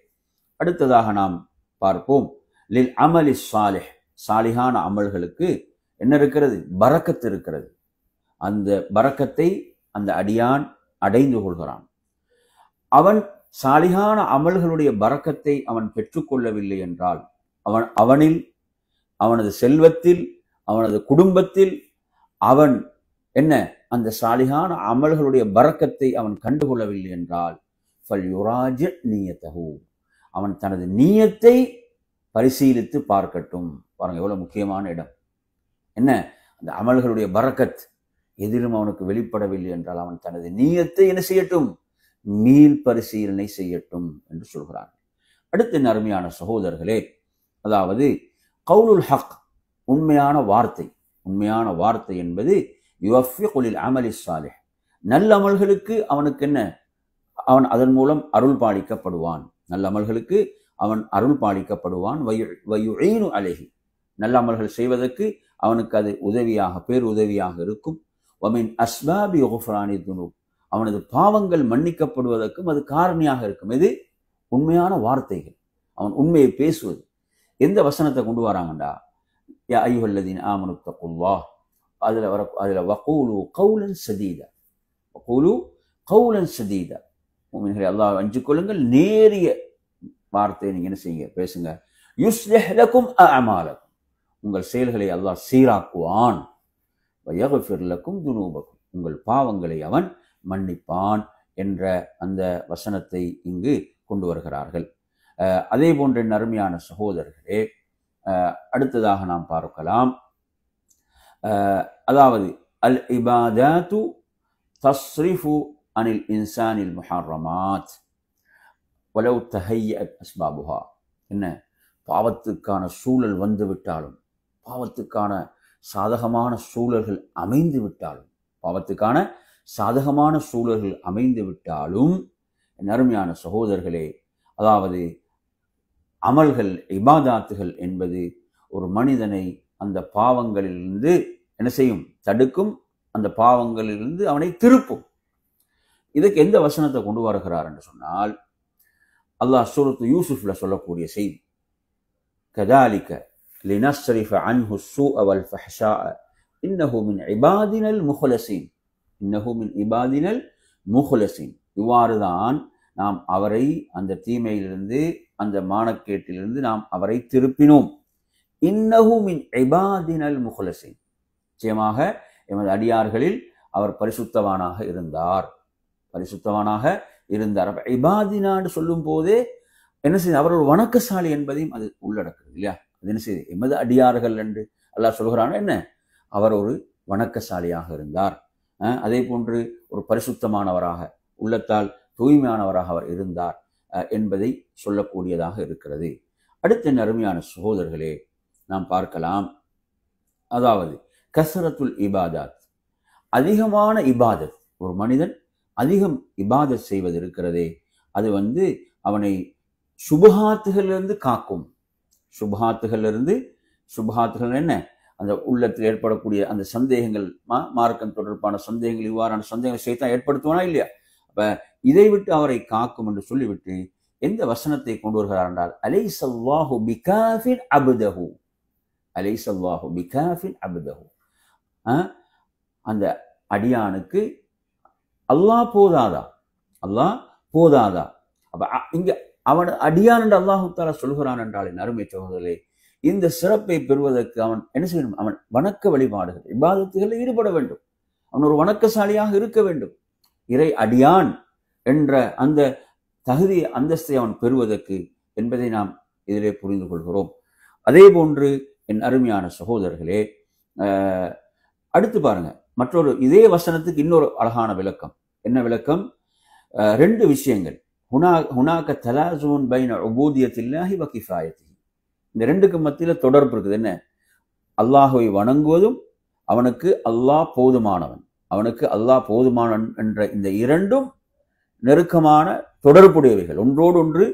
அடுத்ததாக நாம் பார்ப்போம், லில் அமலி சாலிஹ், சாலிஹான அமல்களுக்கு என்ன இருக்கிறது? பரக்கத்து இருக்கிறது. அந்த பரக்கத்தை அந்த அடியான் அடைந்து கொள்கிறான். அவன் சாலிஹான அமல்களுடைய பரக்கத்தை அவன் பெற்றுக்கொள்ளவில்லை என்றால், அவனில், அவனது செல்வத்தில், அவனது குடும்பத்தில் அவன் என்ன அந்த சாலிஹான அமல்களுடைய பரக்கத்தை அவன் கண்டுகொள்ளவில்லை என்றால், ஃபல்யுராஜி நியத்தஹு, அவன் தனது நியத்தை பரிசீலித்து பார்க்கட்டும். பாருங்க எவ்வளவு முக்கியமான இடம். என்ன? அந்த அமல்களுடைய பரக்கத் எதிலும் அவனுக்கு வெளிப்படவில்லை என்றால் அவன் தனது நியத்தை என்ன செய்யட்டும்? மீள் பரிசீலனை செய்யட்டும் என்று சொல்கிறார். அடுத்த அருமையான சகோதரர்களே, அதாவது கவுலுல் ஹக், உண்மையான வார்த்தை என்பது யுவஃபிகு லில் அமலி ஸாலிஹ், நல்ல அமல்களுக்கு அவனுக்கு என்ன? அவன் அதன் மூலம் அருள் பாலிக்கப்படுவான். நல்ல அமல்களுக்கு அவன் அருள் பாலிக்கப்படுவான். வயுஈனு அலைஹி, நல்ல அமல்கள் செய்வதற்கு அவனுக்கு அது பேருதவியாக இருக்கும். வமின் அஸ்பாபி குஃப்ரானி துனூப், அவனது பாவங்கள் மன்னிக்கப்படுவதற்கும் அது காரணியாக இருக்கும். இது உண்மையான வார்த்தைகள், அவன் உண்மையை பேசுவது. எந்த வசனத்தை கொண்டு வராங்கண்டா, யா அய்யுஹல்லதீன ஆமனு தக்குல்லாஹ், அதுல வகூலு கௌலன் சதீதா, முஃமின்களே அல்லாஹ்வை அஞ்சிக் கொள்ளுங்கள், நேரிய வார்த்தையை நீங்க என்ன செய்யுங்க? பேசுங்க. யுஸ்லிஹ் லக்கும் அஅமாலக்கும், உங்கள் செயல்களை அல்லாஹ் சீராக்குவான். வயக்ஃபிர் லக்கும் துனூபக்கும், உங்கள் பாவங்களை அவன் மன்னிப்பான் என்ற அந்த வசனத்தை இங்கு கொண்டு வருகிறார்கள். அதே போன்ற அருமையான சகோதரர்களே, அடுத்ததாக நாம் பார்க்கலாம், அதாவது அல் இபாதாத்து தஸ்ரிஃபு அனில் இன்சானில் முஹர்ரமாத் வலவ் தஹய்யத் அஸ்பாபுஹா. என்ன? பாவத்துக்கான சூழல் வந்து விட்டாலும், பாவத்துக்கான சாதகமான சூழல்கள் அமைந்து விட்டாலும் அருமையான சகோதரர்களே, அதாவது அமல்கள், இபாதாத்துகள் என்பது ஒரு மனிதனை அந்த பாவங்களிலிருந்து என்ன செய்யும்? தடுக்கும். அந்த பாவங்களிலிருந்து அவனை திருப்பும். இதுக்கு எந்த வசனத்தை கொண்டு வருகிறார் என்று சொன்னால், அல்லாஹ் சூரத்து யூசுஃப்ல சொல்லக்கூடிய செய்தி, கதாலிக லினஸ்ரிஃப அன்ஹு ஸூஅ வல் ஃபஹ்ஷாஅ இன்னஹு மின் இபாதினல் முஹ்லஸீன். இன்னஹு மின் இபாதினல் முஹ்லஸீன். இவ்வாறுதான் நாம் அவரை அந்த தீமையிலிருந்து, அந்த மானக்கேட்டிலிருந்து நாம் அவரை திருப்பினோம். இன்னஹு மின் இபாதினல் முஹ்லஸீன், நிச்சயமாக எமது அடியார்களில் அவர் பரிசுத்தவானாக இருந்தார், பரிசுத்தவானாக இருந்தார். இபாதினான்னு சொல்லும் போதே என்ன செய்யுது, அவர் ஒரு வணக்கசாலி என்பதையும் அது உள்ளடக்குது இல்லையா? அது என்ன செய்யுது, எமது அடியார்கள் என்று அல்லாஹ் சொல்கிறான். என்ன, அவர் ஒரு வணக்கசாலியாக இருந்தார். அதே போன்று ஒரு பரிசுத்தமானவராக, உள்ளத்தால் தூய்மையானவராக அவர் இருந்தார் என்பதை சொல்லக்கூடியதாக இருக்கிறது. அடுத்த அருமையான சகோதரர்களே, நாம் பார்க்கலாம், அதாவது கஸ்ரத்துல் இபாதத், அதிகமான இபாதத். ஒரு மனிதன் அதிகம் இபாதத் செய்வது இருக்கிறதே, அது அவனை சுபஹாத்துகளிலிருந்து காக்கும். சுபஹாத்துகள் என்ன, அந்த உள்ளத்தில் ஏற்படக்கூடிய அந்த சந்தேகங்கள், மார்க்கம் தொடர்பான சந்தேகங்கள், இவ்வாறான சந்தேகங்கள் ஷைத்தான் ஏற்படுத்துவானா இல்லையா? அப்ப இதை விட்டு அவரை காக்கும் என்று சொல்லிவிட்டு எந்த வசனத்தை கொண்டு வருகிறார் என்றால், அலைஸல்லாஹு பிகாஃபின் அப்தஹு, அலைஸல்லாஹு பிகாஃபின் அப்தஹு, அந்த அடியானுக்கு அல்லாஹ் போதாதா, அல்லாஹ் போதாதா? அப்ப இங்க அவன் அடியான் என்று அல்லாஹு தஆலா சொல்கிறான் என்றால், என் அருமை சகோதரர்களே, இந்த சிறப்பை பெறுவதற்கு அவன் என்ன செய்யணும்? அவன் வணக்க வழிபாடுகள், இபாதத்துகளில் ஈடுபட வேண்டும். அவன் ஒரு வணக்கசாலியாக இருக்க வேண்டும். இறை அடியான் என்ற அந்த தகுதி அந்தஸ்தை அவன் பெறுவதற்கு என்பதை நாம் இதிலே புரிந்து கொள்கிறோம். அதே போன்று என் அருமையான சகோதரர்களே, அடுத்து பாருங்க, மற்றொரு இதே வசனத்துக்கு இன்னொரு அழகான விளக்கம். என்ன விளக்கம்? ரெண்டு விஷயங்கள். ஹுனாக தலாஸுன் பைன உபூதியத்தில்லாஹி வ கிஃபாயத்திஹி, இந்த ரெண்டுக்கு மத்தியில் தொடர்பு இருக்குது. என்ன? அல்லாஹுவை வணங்குவதும், அவனுக்கு அல்லாஹ் போதுமானவன், அவனுக்கு அல்லாஹ் போதுமானவன் என்ற இந்த இரண்டும் நெருக்கமான தொடர்புடையவைகள், ஒன்றோடு ஒன்று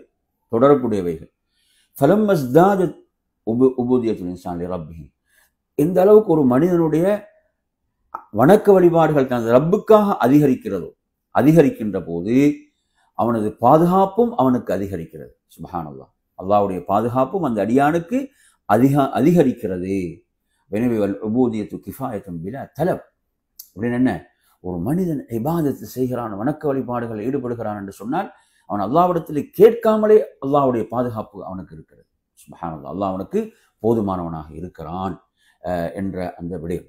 தொடர்புடையவைகள். ஃபலம்ம இஸ்தாதத் உபூதியத்துல் இன்சான் லிரப்பிஹி, எந்த அளவுக்கு ஒரு மனிதனுடைய வணக்க வழிபாடுகள் தனது ரப்புக்காக அதிகரிக்கின்ற போது அவனது பாதுகாப்பும் அவனுக்கு அதிகரிக்கிறது. சுப்ஹானல்லாஹ், அல்லாஹ்வுடைய பாதுகாப்பும் அந்த அடியானுக்கு அதிகரிக்கிறது. எனவே உபூதியத்து கிஃபாயத்துன் பிலா தலப். அப்படின்னு என்ன, ஒரு மனிதன் இபாதத்து செய்கிறான், வணக்க வழிபாடுகளில் ஈடுபடுகிறான் என்று சொன்னால், அவன் அல்லாஹ்விடத்தில் கேட்காமலே அல்லாஹ்வுடைய பாதுகாப்பு அவனுக்கு இருக்கிறது. சுப்ஹானல்லாஹ், அல்லாஹ் அவனுக்கு போதுமானவனாக இருக்கிறான் என்ற அந்த விடயம்.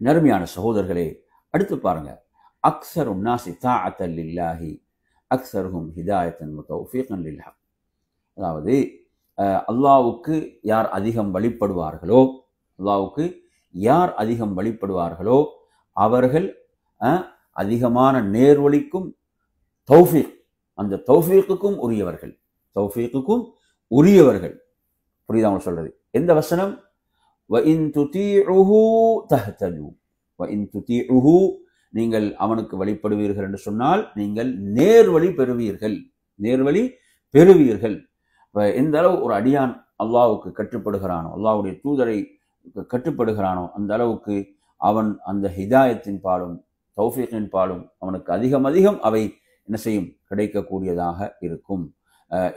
நறுமையான சகோதரர்களே, அடுத்து பாருங்க, அக்ஸரு நாஸி தாஅத்தன் லில்லாஹி அக்ஸருஹும் ஹிதாயத்தன் வ தௌஃபீகன் லில் ஹக். அதாவது அல்லாஹ்வுக்கு யார் அதிகம் வழிபடுவார்களோ, அல்லாஹ்வுக்கு யார் அதிகம் வழிபடுவார்களோ அவர்கள் அதிகமான நேர்வழிக்கும் தௌஃபீக், அந்த தௌஃபீக்குக்கும் உரியவர்கள். புரியுதா அவங்க சொல்றது? எந்த வசனம்? வஇன் துதீஉஹு தஹ்தது, வஇன் துதீஉஹு, நீங்கள் அவனுக்கு வழிபடுவீர்கள் என்று சொன்னால் நீங்கள் நேர்வழி பெறுவீர்கள். எந்த அளவு ஒரு அடியான் அல்லாஹ்வுக்கு கட்டுப்படுகிறானோ, அல்லாஹ்வுடைய தூதரை கட்டுப்படுகிறானோ, அந்த அளவுக்கு அவன் அந்த ஹிதாயத்தின் பாலும் தௌஃபீக்கின் பாலும் அவனுக்கு அதிகம் அவை என்ன செய்யும், கிடைக்கக்கூடியதாக இருக்கும்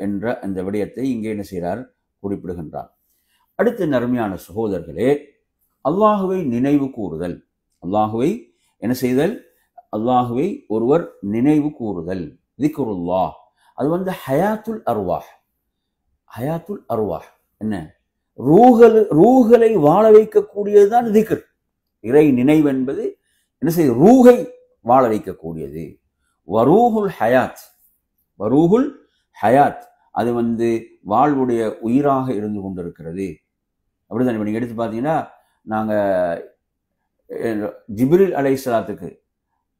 என்ற அந்த விடயத்தை இங்கே என்ன செய்கிறார், குறிப்பிடுகின்றார். அடுத்த நறுமையான சகோதரர்களே, அல்லாஹுவை நினைவு கூறுதல், அல்லாஹுவை என்ன செய்தல், அல்லாஹுவை ஒருவர் நினைவு கூறுதல், திக்ருல்லாஹ், அது ஹயாத்துல் அர்வாஹ். என்ன, ரூஹலை வாழ வைக்கக்கூடியதுதான் திக்ர். இறை நினைவு என்பது என்ன செய்ய, ரூஹை வாழ வைக்கக்கூடியது. வரூஹுல் ஹயாத், அது வாழ்வுடைய உயிராக இருந்து கொண்டிருக்கிறது. அப்படிதான். நீங்க எடுத்து பார்த்தீங்கன்னா, நாங்க ஜிப்ரீல் அலைஹிஸ்ஸலாத்துக்கு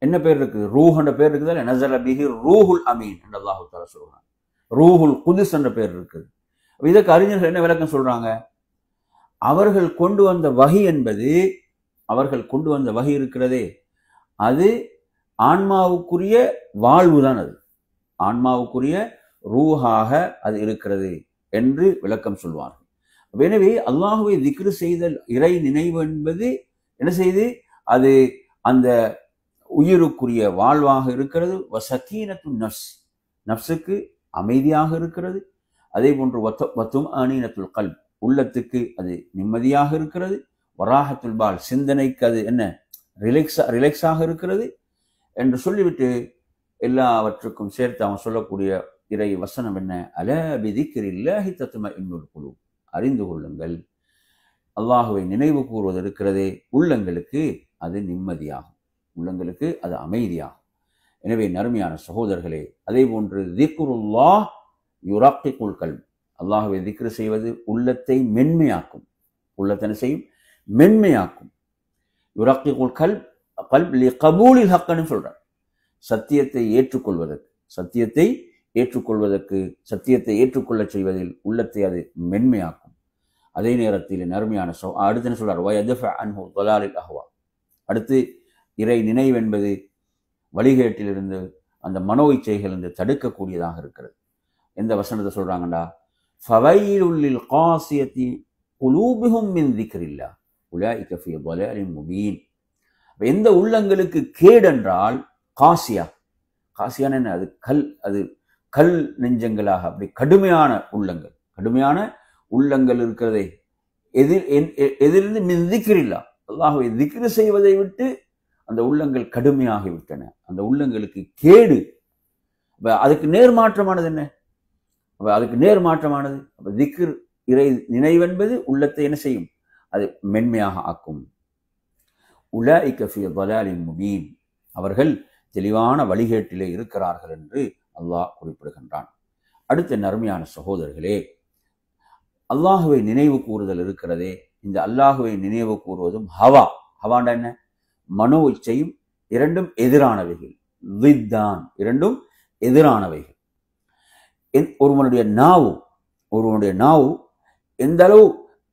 என்ன பேர் இருக்குது, ரூஹ் என்ற பேர் இருக்குது. நஸல பிஹி ரூஹுல் அமீன் என்று அல்லாஹ் தஆலா சொல்றாங்க. ரூஹுல் குதுஸ் என்ற பேர் இருக்குது. இதற்கு அறிஞர்கள் என்ன விளக்கம் சொல்றாங்க? அவர்கள் கொண்டு வந்த வஹி இருக்கிறதே, அது ஆன்மாவுக்குரிய வாழ்வு தான், அது ஆன்மாவுக்குரிய ரூஹாக அது இருக்கிறது என்று விளக்கம் சொல்வார்கள். எனவே அல்லாஹுவை திக்ரு செய்தல், இறை நினைவு என்பது என்ன செய்து, அது அந்த உயிருக்குரிய வாழ்வாக இருக்கிறது. வசகீனத்து நஃப்ஸ், நஃப்ஸுக்கு அமைதியாக இருக்கிறது. அதே போன்று வத்தும்அனீனத்துல் கல்ப், உள்ளத்துக்கு அது நிம்மதியாக இருக்கிறது. வராஹத்துல் பால், சிந்தனைக்கு அது என்ன, ரிலாக்ஸாக இருக்கிறது என்று சொல்லிவிட்டு எல்லாவற்றுக்கும் சேர்த்து அவன் சொல்லக்கூடிய இறை வசனம் என்ன? அலா பிதிக்ரில்லாஹி தத்மஇன்னுல் குலூப். அறிந்து கொள்ளுங்கள், அல்லாஹுவை நினைவு கூறுவது இருக்கிறதே, உள்ளங்களுக்கு அது நிம்மதியாகும், உள்ளங்களுக்கு அது அமைதியாகும். எனவே நறுமையான சகோதரர்களே, அதே போன்று திக்ருல்லாஹ் யுரக்கிகுல் கல்ப், அல்லாஹுவை திக்ரு செய்வது உள்ளத்தை மென்மையாக்கும். உள்ளத்தை செய்யும் மென்மையாக்கும். யுரக்கிகுல் கல்ப் கல்ப் லிகபூலில் ஹக்னு சொல்றார். சத்தியத்தை ஏற்றுக்கொள்வதற்கு, சத்தியத்தை ஏற்றுக்கொள்ள செய்வதில் உள்ளத்தை அது மென்மையாக்கும். அதே நேரத்தில் நறுமையான அடுத்து என்ன சொல்றார்? வயதஃப அன்ஹு தலாலில் அஹ்வா. அடுத்து இறை நினைவு என்பது வழிகேட்டிலிருந்து, அந்த மனோ இச்சைகளிலிருந்து தடுக்கக்கூடியதாக இருக்கிறது. எந்த வசனத்தை சொல்றாங்கடா? ஃபவைலுல் லில் காசியத்தி குலூபுஹும் மின் திக்ரில்லாஹ் உலாயிக ஃபீ ضلالٍ முபீன். எந்த உள்ளங்களுக்கு கேடென்றால் காசியான என்ன? அது கல் நெஞ்சங்களாக, அப்படி கடுமையான உள்ளங்கள் இருக்கிறதே, எதிலிருந்து மின் திக்ரில்லாஹ், அல்லாஹ்வை திக்ரு செய்வதை விட்டு அந்த உள்ளங்கள் கடுமையாகிவிட்டன. அந்த உள்ளங்களுக்கு கேடு. அதுக்கு நேர்மாற்றமானது என்ன? அதுக்கு நேர்மாற்றமானது திக்ர், இறை நினைவென்பது உள்ளத்தை என்ன செய்யும்? அது மென்மையாக ஆக்கும். உலாயிக ஃபீ ضلالٍ முபீன், அவர்கள் தெளிவான வழிகேட்டிலே இருக்கிறார்கள் என்று அல்லாஹ் குறிப்பிடுகின்றான். அடுத்த நறுமையான சகோதரர்களே, அல்லாஹுவை நினைவு கூறுதல் இருக்கிறதே, இந்த அல்லாஹுவை நினைவு கூறுவதும் ஹவாண்டா என்ன? மனோ இச்சையும் இரண்டும் எதிரானவைகள், இரண்டும் எதிரானவைகள். ஒருவனுடைய நாவு எந்த அளவு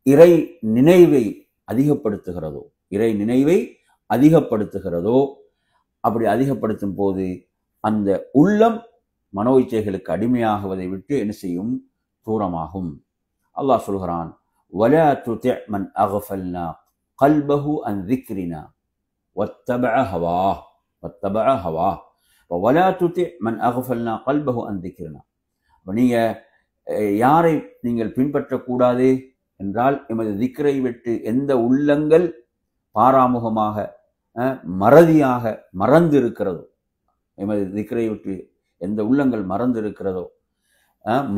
இறை நினைவை அதிகப்படுத்துகிறதோ, அப்படி அதிகப்படுத்தும் போது அந்த உள்ளம் மனோ இச்சைகளுக்கு அடிமையாகுவதை விட்டு என்ன செய்யும்? தூரமாகும். அல்லாஹ் சொல்கிறான், வலா துதி மன் அக்ஃபல்னா கல்பஹு அன் திக்ரினா வத்தபஅ ஹவாஹ் வலா துதி மன் அக்ஃபல்னா கல்பஹு அன் திக்ரினா. நீங்க யாரை நீங்கள் பின்பற்றக்கூடாது என்றால், எமது திக்ரை விட்டு எந்த உள்ளங்கள் பாராமுகமாக மறதியாக மறந்து இருக்கிறதோ, எமது திக்ரை விட்டு எந்த உள்ளங்கள் மறந்து இருக்கிறதோ,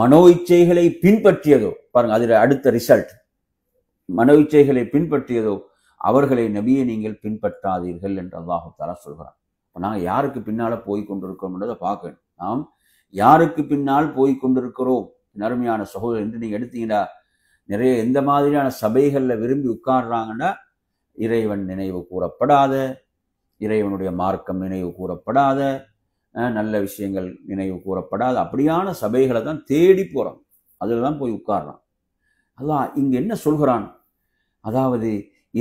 மனோ இச்சைகளை பின்பற்றியதோ, பாருங்க அதில் அடுத்த ரிசல்ட், மனோ இச்சைகளை பின்பற்றியதோ அவர்களை நபியை நீங்கள் பின்பற்றாதீர்கள் என்று அல்லாஹ் தஆலா சொல்கிறான். இப்போ நாங்கள் யாருக்கு பின்னால போய் கொண்டிருக்கிறோம் என்றதை பார்க்கணும். நாம் யாருக்கு பின்னால் போய் கொண்டிருக்கிறோம்? நறுமையான சகோதரர் என்று நீங்க எடுத்தீங்கன்னா, நிறைய எந்த மாதிரியான சபைகள்ல விரும்பி உட்கார்றாங்கன்னா, இறைவன் நினைவு கூறப்படாத, இறைவனுடைய மார்க்கம் நினைவு கூறப்படாத, நல்ல விஷயங்கள் நினைவு கூறப்படாத அப்படியான சபைகளை தான் தேடி போறோம். அதில் தான் போய் உட்கார்றான். அல்லாஹ் இங்க என்ன சொல்கிறான்? அதாவது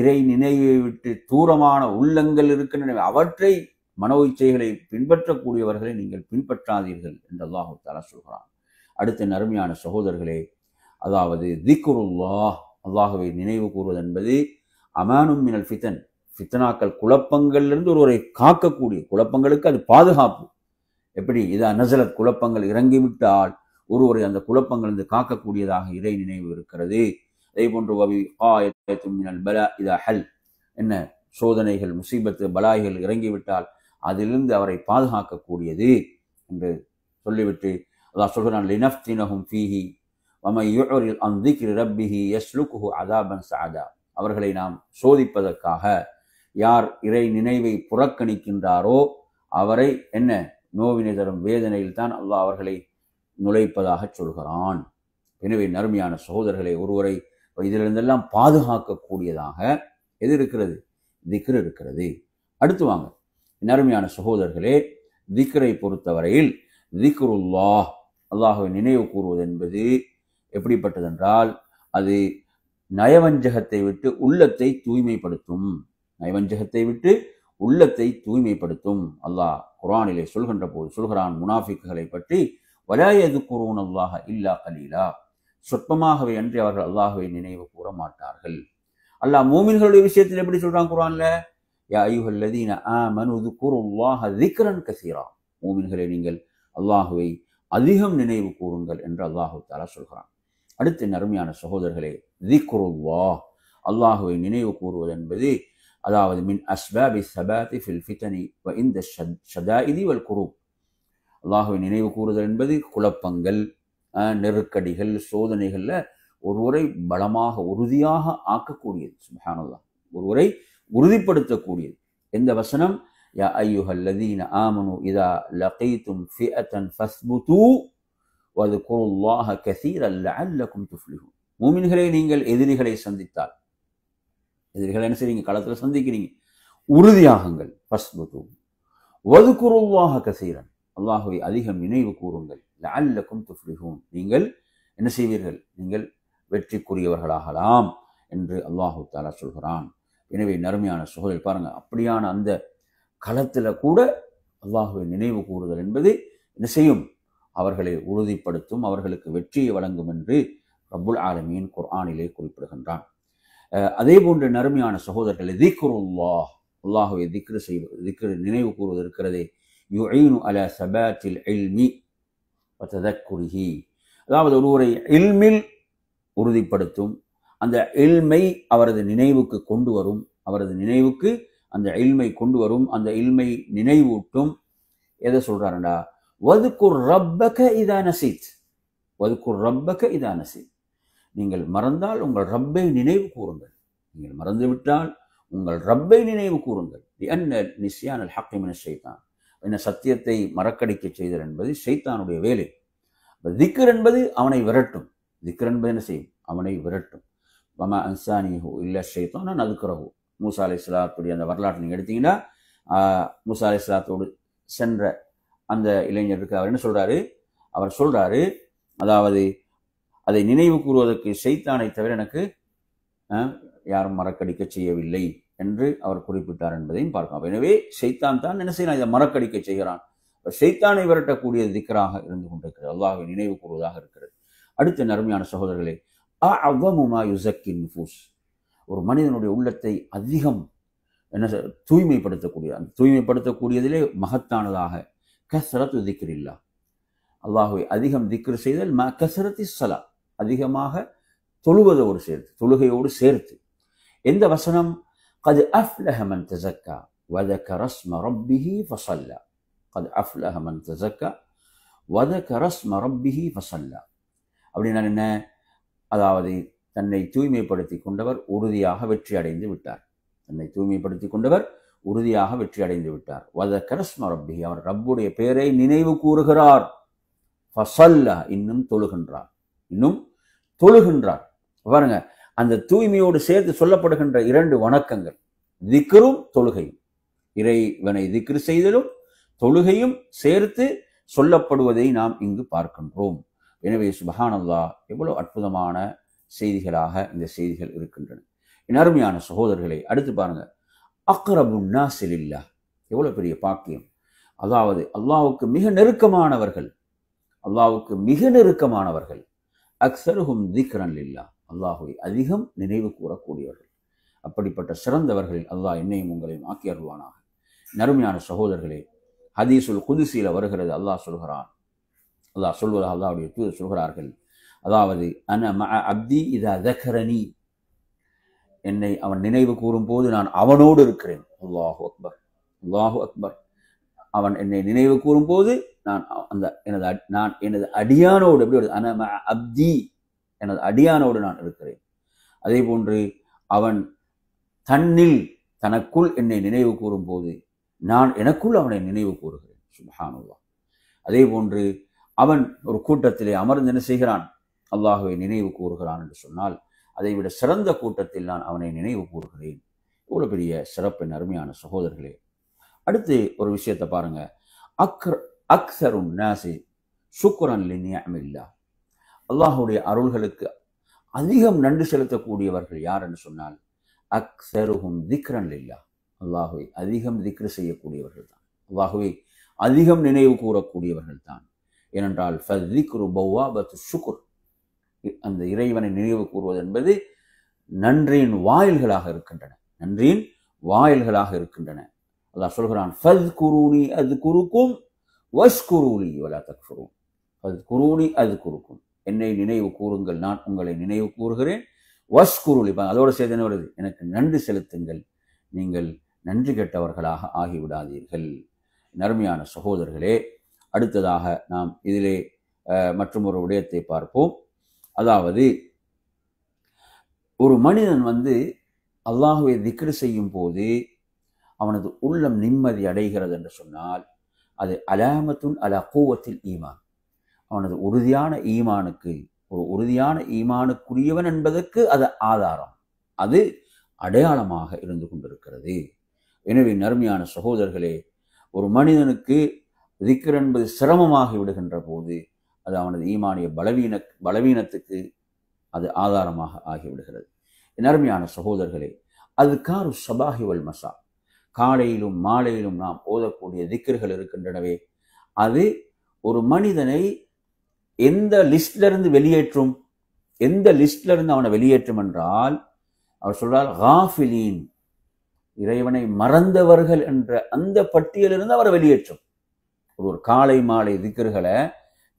இறை நினைவை விட்டு தூரமான உள்ளங்கள் இருக்கின்றன, அவற்றை மனோ இச்சைகளை பின்பற்றக்கூடியவர்களை நீங்கள் பின்பற்றாதீர்கள் என்று அல்லாஹ் தஆலா சொல்கிறான். அடுத்த நறுமையான சகோதரர்களே, அதாவது திக்ருல்லாஹ், அல்லாஹுவை நினைவு கூறுவது என்பது அமானும் மினல் ஃபித்னாக்கள், குழப்பங்களிலிருந்து ஒருவரை காக்கக்கூடிய, குழப்பங்களுக்கு அது பாதுகாப்பு. எப்படி? இதா நஸலத், குழப்பங்கள் இறங்கிவிட்டால் ஒருவரை அந்த குழப்பங்களிலிருந்து காக்கக்கூடியதாக இறை நினைவு இருக்கிறது. அதே போன்று மினல் பலா இதா ஹல், என்ன சோதனைகள், முசீபத்து, பலாய்கள் இறங்கிவிட்டால் அதிலிருந்து அவரை பாதுகாக்கக்கூடியது என்று சொல்லிவிட்டு அல்லாஹ் சொல்கிறான், லினஃப்தினஹும் ஃபீஹி வமை யுரில் அன் திக்ரி ரப்பிஹி யஸ்லுகுஹு அஸாபன் ஸஅதா. அவர்களை நாம் சோதிப்பதற்காக, யார் இறை நினைவை புறக்கணிக்கின்றாரோ அவரை என்ன நோவினை தரும் வேதனையில் தான் அல்லாஹ் அவர்களை நுழைப்பதாக சொல்கிறான். எனவே நறுமையான சகோதரர்களை, ஒருவரை இதிலிருந்தெல்லாம் பாதுகாக்கக்கூடியதாக எது இருக்கிறது? திக்ர் இருக்கிறது. அடுத்து வாங்க நறுமையான சகோதரர்களே, திக்ரை பொறுத்தவரையில் திக்ருல்லாஹ், அல்லாஹ்வை நினைவு கூறுவது என்பது எப்படிப்பட்டதென்றால், அது நயவஞ்சகத்தை விட்டு உள்ளத்தை தூய்மைப்படுத்தும். நயவஞ்சகத்தை விட்டு உள்ளத்தை தூய்மைப்படுத்தும். அல்லாஹ் குர்ஆனிலே சொல்கின்ற போது சொல்கிறான் முனாஃபிக்குகளை பற்றி, வலா யذ்குரூனல்லாஹ இல்லா கலீலா, சொற்பமாகவே அன்றி அவர்கள் அல்லாஹ்வை நினைவு கூற மாட்டார்கள். அல்லாஹ் மூமின்களுடைய விஷயத்தில் எப்படி சொல்றான் குர்ஆன்ல? யா அய்யுஹல்லதீன ஆமனு ذ்குருல்லாஹ ذிக்ரன் கஸீரா, மூமின்களே நீங்கள் அல்லாஹ்வை அதிகம் நினைவு கூறுங்கள் என்று அல்லாஹ் தஆலா சொல்கிறான். அடுத்த நறுமையான சகோதரர்களே, திக்ருல்லாஹ், அல்லாஹ்வை நினைவு கூறுவது என்பது அதாவது மின் அஸ்பாபி சபாதி ஃபில் ஃபிதனி வ இந்த ஷதாயிதி வல் குரூப். அல்லாஹுவை நினைவு கூறுதல் என்பது குழப்பங்கள், நெருக்கடிகள், சோதனைகளில் ஒருவரை பலமாக உறுதியாக ஆக்கக்கூடியது. சுப்ஹானல்லாஹ், ஒருவரை உறுதிப்படுத்தக்கூடியது. எந்த வசனம்? யா அய்யுஹல்லதீன ஆமனு இதா லகீதும் ஃபிஅத்தன் ஃபஸ்புது வذ்குருல்லாஹ கஸீரன் லஅல்லகும் துஃப்லிஹூன். மூமின்களே, நீங்கள் எதிரிகளை சந்தித்தால், எதிரிகளை என்ன செய்றீங்க? களத்தில் சந்திக்கிறீங்க, உறுதியாகுங்கள். ஃபஸ்புது வذ்குருல்லாஹ கஸீரன், அல்லாஹுவை அதிகம் நினைவு கூறுங்கள். லஅல்லகும் துஃப்லிஹூன், நீங்கள் என்ன செய்வீர்கள்? நீங்கள் வெற்றிக்குரியவர்களாகலாம் என்று அல்லாஹு தஆலா சொல்கிறான். எனவே நறுமையான சகோதரர் பாருங்க, அப்படியான அந்த களத்தில் கூட அல்லாஹுவை நினைவு கூறுதல் என்பது என்ன செய்யும்? அவர்களை உறுதிப்படுத்தும், அவர்களுக்கு வெற்றியை வழங்கும் என்று ரப்புல் ஆலமீன் குர்ஆனிலே குறிப்பிடுகின்றான். அதே போன்று நறுமையான சகோதரர்களை திக்ருல்லாஹ், அல்லாஹுவை திக்ரு நினைவு கூறுவது இருக்கிறதே, யுஈனு அலா சபாத்தில் இல்மி வ ததக்குரிஹி, அதாவது ஒருவரை இல்மில் உறுதிப்படுத்தும், அந்த இல்மை அவரது நினைவுக்கு கொண்டு வரும், அவரது நினைவுக்கு அந்த இல்மை கொண்டு வரும், அந்த இல்மை நினைவூட்டும். எதை சொல்றாருண்டா? வதுகுர் ரப்பக இதா நசீத், வதுகுர் ரப்பக இதா நசீத், நீங்கள் மறந்தால் உங்கள் ரப்பை நினைவு கூறுங்கள், நீங்கள் மறந்து விட்டால் உங்கள் ரப்பை நினைவு கூறுங்கள். லிஅன்ன நிஸ்யான் அல் ஹக்கி மினஷ் ஷைத்தான், என்ன சத்தியத்தை மறக்கடிக்க செய்தல் என்பது ஷைத்தானுடைய வேலை. திக்ர் என்பது அவனை விரட்டும், திக்ர் என்பது என்ன செய்யும்? அவனை விரட்டும். வமா அன்சானிஹு இல்ல ஷைத்தான் நதுக்குரஹு, மூசா அலைஹிஸ்ஸலாத்துடைய அந்த வரலாற்றை நீங்கள் எடுத்தீங்கன்னா, மூசா அலைஹிஸ்ஸலாத்தோடு சென்ற அந்த இளைஞருக்கு அவர் என்ன சொல்றாரு? அவர் சொல்றாரு, அதாவது அதை நினைவு கூறுவதற்கு ஷைத்தானை தவிர எனக்கு யாரும் மறக்கடிக்க செய்யவில்லை என்று அவர் குறிப்பிட்டார் என்பதையும் பார்க்கலாம். எனவே ஷைத்தான் தான் என்ன செய்யலாம்? இதை மறக்கடிக்க செய்கிறான். ஷைத்தானை விரட்டக்கூடிய திக்ராக இருந்து கொண்டிருக்கிறது, அல்லாஹ்வை நினைவு கூறுவதாக இருக்கிறது. அடுத்த நறுமையான சகோதரர்களே, அஅஸமு மா யுஸக்கி நுஃபூஸ், ஒரு மனிதனுடைய உள்ளத்தை அதிகம் என்ன தூய்மைப்படுத்தக்கூடிய, அந்த தூய்மைப்படுத்தக்கூடியதிலே மகத்தானதாக கஸ்ரத்து திக்ரில்லா, அல்லாஹுவை அதிகம் திக்ர் செய்தல், ம கஸ்ரத்தி ஸலா, அதிகமாக தொழுவதோடு சேர்த்து, தொழுகையோடு சேர்த்து. எந்த வசனம்? கத் அஃப்லஹ மன் தஸக்கா வதகர ஸ்ம ரப்பிஹி ஃபஸல்லா, கத் அஃப்லஹ மன் தஸக்கா வதகர ஸ்ம ரப்பிஹி ஃபஸல்லா. அப்படின்னா என்ன? அதாவது தன்னை தூய்மைப்படுத்தி கொண்டவர் உறுதியாக வெற்றி அடைந்து விட்டார், தன்னை தூய்மைப்படுத்தி கொண்டவர் உறுதியாக வெற்றி அடைந்து விட்டார். வதகர ஸ்ம ரப்பிஹி, அவர் ரப்புடைய பெயரை நினைவு கூறுகிறார். ஃபஸல்லா, இன்னும் தொழுகின்றார், இன்னும் தொழுகின்றார். பாருங்க, அந்த தூய்மையோடு சேர்த்து சொல்லப்படுகின்ற இரண்டு வணக்கங்கள், திக்ரும் தொழுகையும், இறைவனை திக்ரு செய்தலும் தொழுகையும் சேர்த்து சொல்லப்படுவதை நாம் இங்கு பார்க்கின்றோம். எனவே சுப்ஹானல்லாஹ், எவ்வளவு அற்புதமான செய்திகளாக இந்த செய்திகள் இருக்கின்றன. என் அருமையான சகோதரர்களை, அடுத்து பாருங்க, அக்ரபுன் நாஸி லில்லாஹ், எவ்வளவு பெரிய பாக்கியம். அதாவது அல்லாஹ்வுக்கு மிக நெருக்கமானவர்கள், அல்லாஹ்வுக்கு மிக நெருக்கமானவர்கள். அக்ஸருஹும் திக்ரன் லில்லாஹ், அல்லாஹ்வை அதிகம் நினைவு கூறக்கூடியவர்கள். அப்படிப்பட்ட சிறந்தவர்களில் அல்லாஹ் என்னையும் உங்களையும் ஆக்கி அருள்வானாக. நறுமையான சகோதரர்களே, ஹதீஸுல் குதுஸில வருகிறது, அல்லாஹ் சொல்கிறான், அல்லாஹ் சொல்வதாக அல்லாஹ்வுடைய தூதர் சொல்கிறார்கள், அதாவது அன மஅ அப்தி இதா ذكرني, என்னை அவன் நினைவு கூறும் போது நான் அவனோடு இருக்கிறேன். அல்லாஹு அக்பர், அல்லாஹு அக்பர். அவன் என்னை நினைவு கூறும் போது நான் எனது அடியானோடு, எப்படி வருது? அன மஅ அப்தி, எனது அடியானோடு நான் இருக்கிறேன். அதே போன்று அவன் தன்னில் தனக்குள் என்னை நினைவு கூறும் போது நான் எனக்குள் அவனை நினைவு கூறுகிறேன். சுப்ஹானல்லாஹ். அதே போன்று அவன் ஒரு கூட்டத்திலே அமர்ந்து என்ன செய்கிறான்? அல்லாஹுவை நினைவு கூறுகிறான் என்று சொன்னால், அதை விட சிறந்த கூட்டத்தில் நான் அவனை நினைவு கூறுகிறேன். இவ்வளவு பெரிய சிறப்பின் அருமையான சகோதரர்களே. அடுத்து ஒரு விஷயத்தை பாருங்க, அக்ஸருன் நாஸி ஷுக்ரன் லிநிஅமில்லாஹ், அல்லாஹுடைய அருள்களுக்கு அதிகம் நன்றி செலுத்தக்கூடியவர்கள் யார் என்று சொன்னால், அக்ஸருஹும் திக்ரன் லில்லாஹ், அல்லாஹுவை அதிகம் திக்ரு செய்யக்கூடியவர்கள் தான், அல்லாஹுவை அதிகம் நினைவு கூறக்கூடியவர்கள் தான். ஏனென்றால் ஃபذிக்ரு பவாபத்து ஷுக்ர், அந்த இறைவனை நினைவு கூறுவது என்பது நன்றியின் வாயில்களாக இருக்கின்றன, நன்றியின் வாயில்களாக இருக்கின்றன. அல்லாஹ் சொல்கிறான், ஃபذ்குரூனி அذ்குருக்கும் வஷ்குரூலி வலா தக்ஃபுரூன், ஃபذ்குரூனி அذ்குருக்கும், என்னை நினைவு கூறுங்கள், நான் உங்களை நினைவு கூறுகிறேன். வஷ்குரூலி, அதோடு சேர்த்து என்ன வருது? எனக்கு நன்றி செலுத்துங்கள், நீங்கள் நன்றி கெட்டவர்களாக ஆகிவிடாதீர்கள். நறுமையான சகோதரர்களே, அடுத்ததாக நாம் இதிலே மற்றும் ஒரு விடயத்தை பார்ப்போம். அதாவது ஒரு மனிதன் அல்லாஹ்வை திக்ர் செய்யும் போது அவனது உள்ளம் நிம்மதி அடைகிறது என்று சொன்னால் அது அலாமத்துன் அலா குவத்தில் ஈமான், அவனது உறுதியான ஈமானுக்கு, ஒரு உறுதியான ஈமானுக்குரியவன் என்பதற்கு அது ஆதாரம், அது அடையாளமாக இருந்து கொண்டிருக்கிறது. எனவே நறுமையான சகோதரர்களே, ஒரு மனிதனுக்கு திக்ர் என்பது சிரமமாகி விடுகின்ற போது அது அவனது ஈமானிய பலவீனத்துக்கு அது ஆதாரமாக ஆகிவிடுகிறது. நறுமையான சகோதரர்களே, அதுக்காரு சபாஹி வல் மசா, காலையிலும் மாலையிலும் நாம் ஓதக்கூடிய திக்ர்கள் இருக்கின்றனவே, அது ஒரு மனிதனை எந்த லிஸ்ட்லிருந்து வெளியேற்றும், எந்த லிஸ்ட்லிருந்து அவனை வெளியேற்றும் என்றால், அவர் சொல்றார் காஃபிலீன், இறைவனை மறந்தவர்கள் என்ற அந்த பட்டியலிருந்து அவரை வெளியேற்றும். ஒரு காலை மாலை திக்ர்களை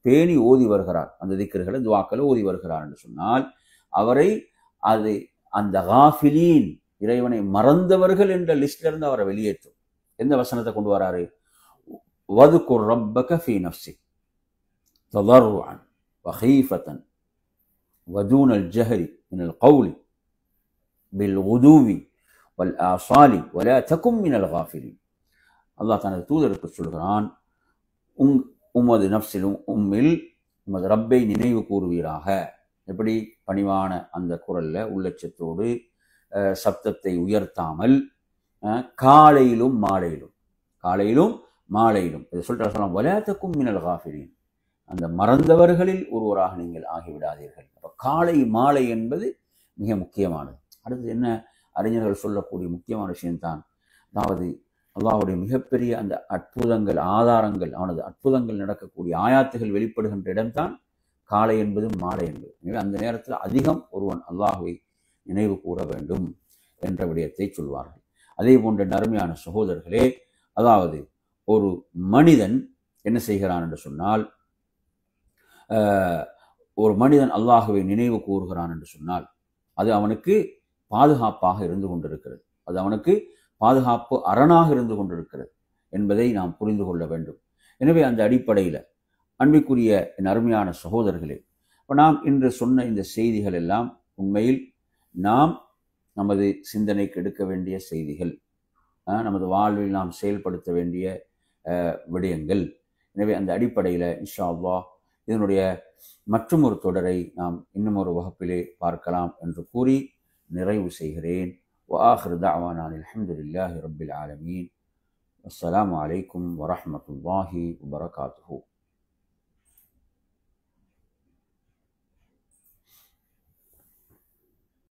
பேணி ஓதி வருகிறார், அந்த திக்ர்களை துவாக்களை ஓதி வருகிறார் என்று சொன்னால் அவரை அது அந்த காஃபிலீன், இறைவனை மறந்தவர்கள் என்ற லிஸ்ட்ல இருந்து அவரை வெளியேற்றும். எந்த வசனத்தை கொண்டு வராரு? வதுகுர் ரப்பக ஃபீ நஃப்ஸி ததர்ருஅன் வஹீஃபதன் வதூனல் ஜஹரி மினல் கௌலி பில் குதூவி வல் ஆசாலி வலா தகும் மினல் காஃபிலீன். அல்லாஹ் தனது தூதருக்கு சொல்கிறான், உமது நஃப்ஸிலும் உம்மில் உமது ரப்பை நினைவு கூறுவீராக. எப்படி? பணிவான அந்த குரல்ல உள்ளச்சத்தோடு சப்தத்தை உயர்த்தாமல் காலையிலும் மாலையிலும் இதை சொல்லிட்டு சொல்லலாம், வலா தகும் மினல் காஃபிலீன், அந்த மறந்தவர்களில் ஒருவராக நீங்கள் ஆகிவிடாதீர்கள். அப்போ காலை மாலை என்பது மிக முக்கியமானது. அடுத்து என்ன அறிஞர்கள் சொல்லக்கூடிய முக்கியமான விஷயம்தான், அதாவது அல்லாஹ்வுடைய மிகப்பெரிய அந்த அற்புதங்கள், ஆதாரங்கள், அவனது அற்புதங்கள் நடக்கக்கூடிய ஆயாத்துகள் வெளிப்படுகின்ற இடம்தான் காலை என்பதும் மாலை என்பது. எனவே அந்த நேரத்தில் அதிகம் ஒருவன் அல்லாஹ்வை நினைவு கூற வேண்டும் என்ற விடயத்தை சொல்வார்கள். அதே போன்ற நறுமையான சகோதரர்களே, அதாவது ஒரு மனிதன் என்ன செய்கிறான் என்று சொன்னால், ஒரு மனிதன் அல்லாஹ்வை நினைவு கூறுகிறான் என்று சொன்னால் அது அவனுக்கு பாதுகாப்பாக இருந்து கொண்டிருக்கிறது, அது அவனுக்கு பாதுகாப்பு அரணாக இருந்து கொண்டிருக்கிறது என்பதை நாம் புரிந்து கொள்ள வேண்டும். எனவே அந்த அடிப்படையில் அன்பிற்குரிய என் அருமையான சகோதரர்களே, இப்போ நாம் இன்று சொன்ன இந்த செய்திகள் எல்லாம் உண்மையில் நாம் நமது சிந்தனைக்கு எடுக்க வேண்டிய செய்திகள், நமது வாழ்வில் நாம் செயல்படுத்த வேண்டிய விடயங்கள். எனவே அந்த அடிப்படையில் இன்ஷா அல்லாஹ் இதனுடைய மற்றும் ஒரு தொடரை நாம் இன்னும் ஒரு வகுப்பிலே பார்க்கலாம் என்று கூறி நிறைவு செய்கிறேன். وآخر دعوانا الحمد لله رب العالمين. السلام عليكم ورحمة الله وبركاته.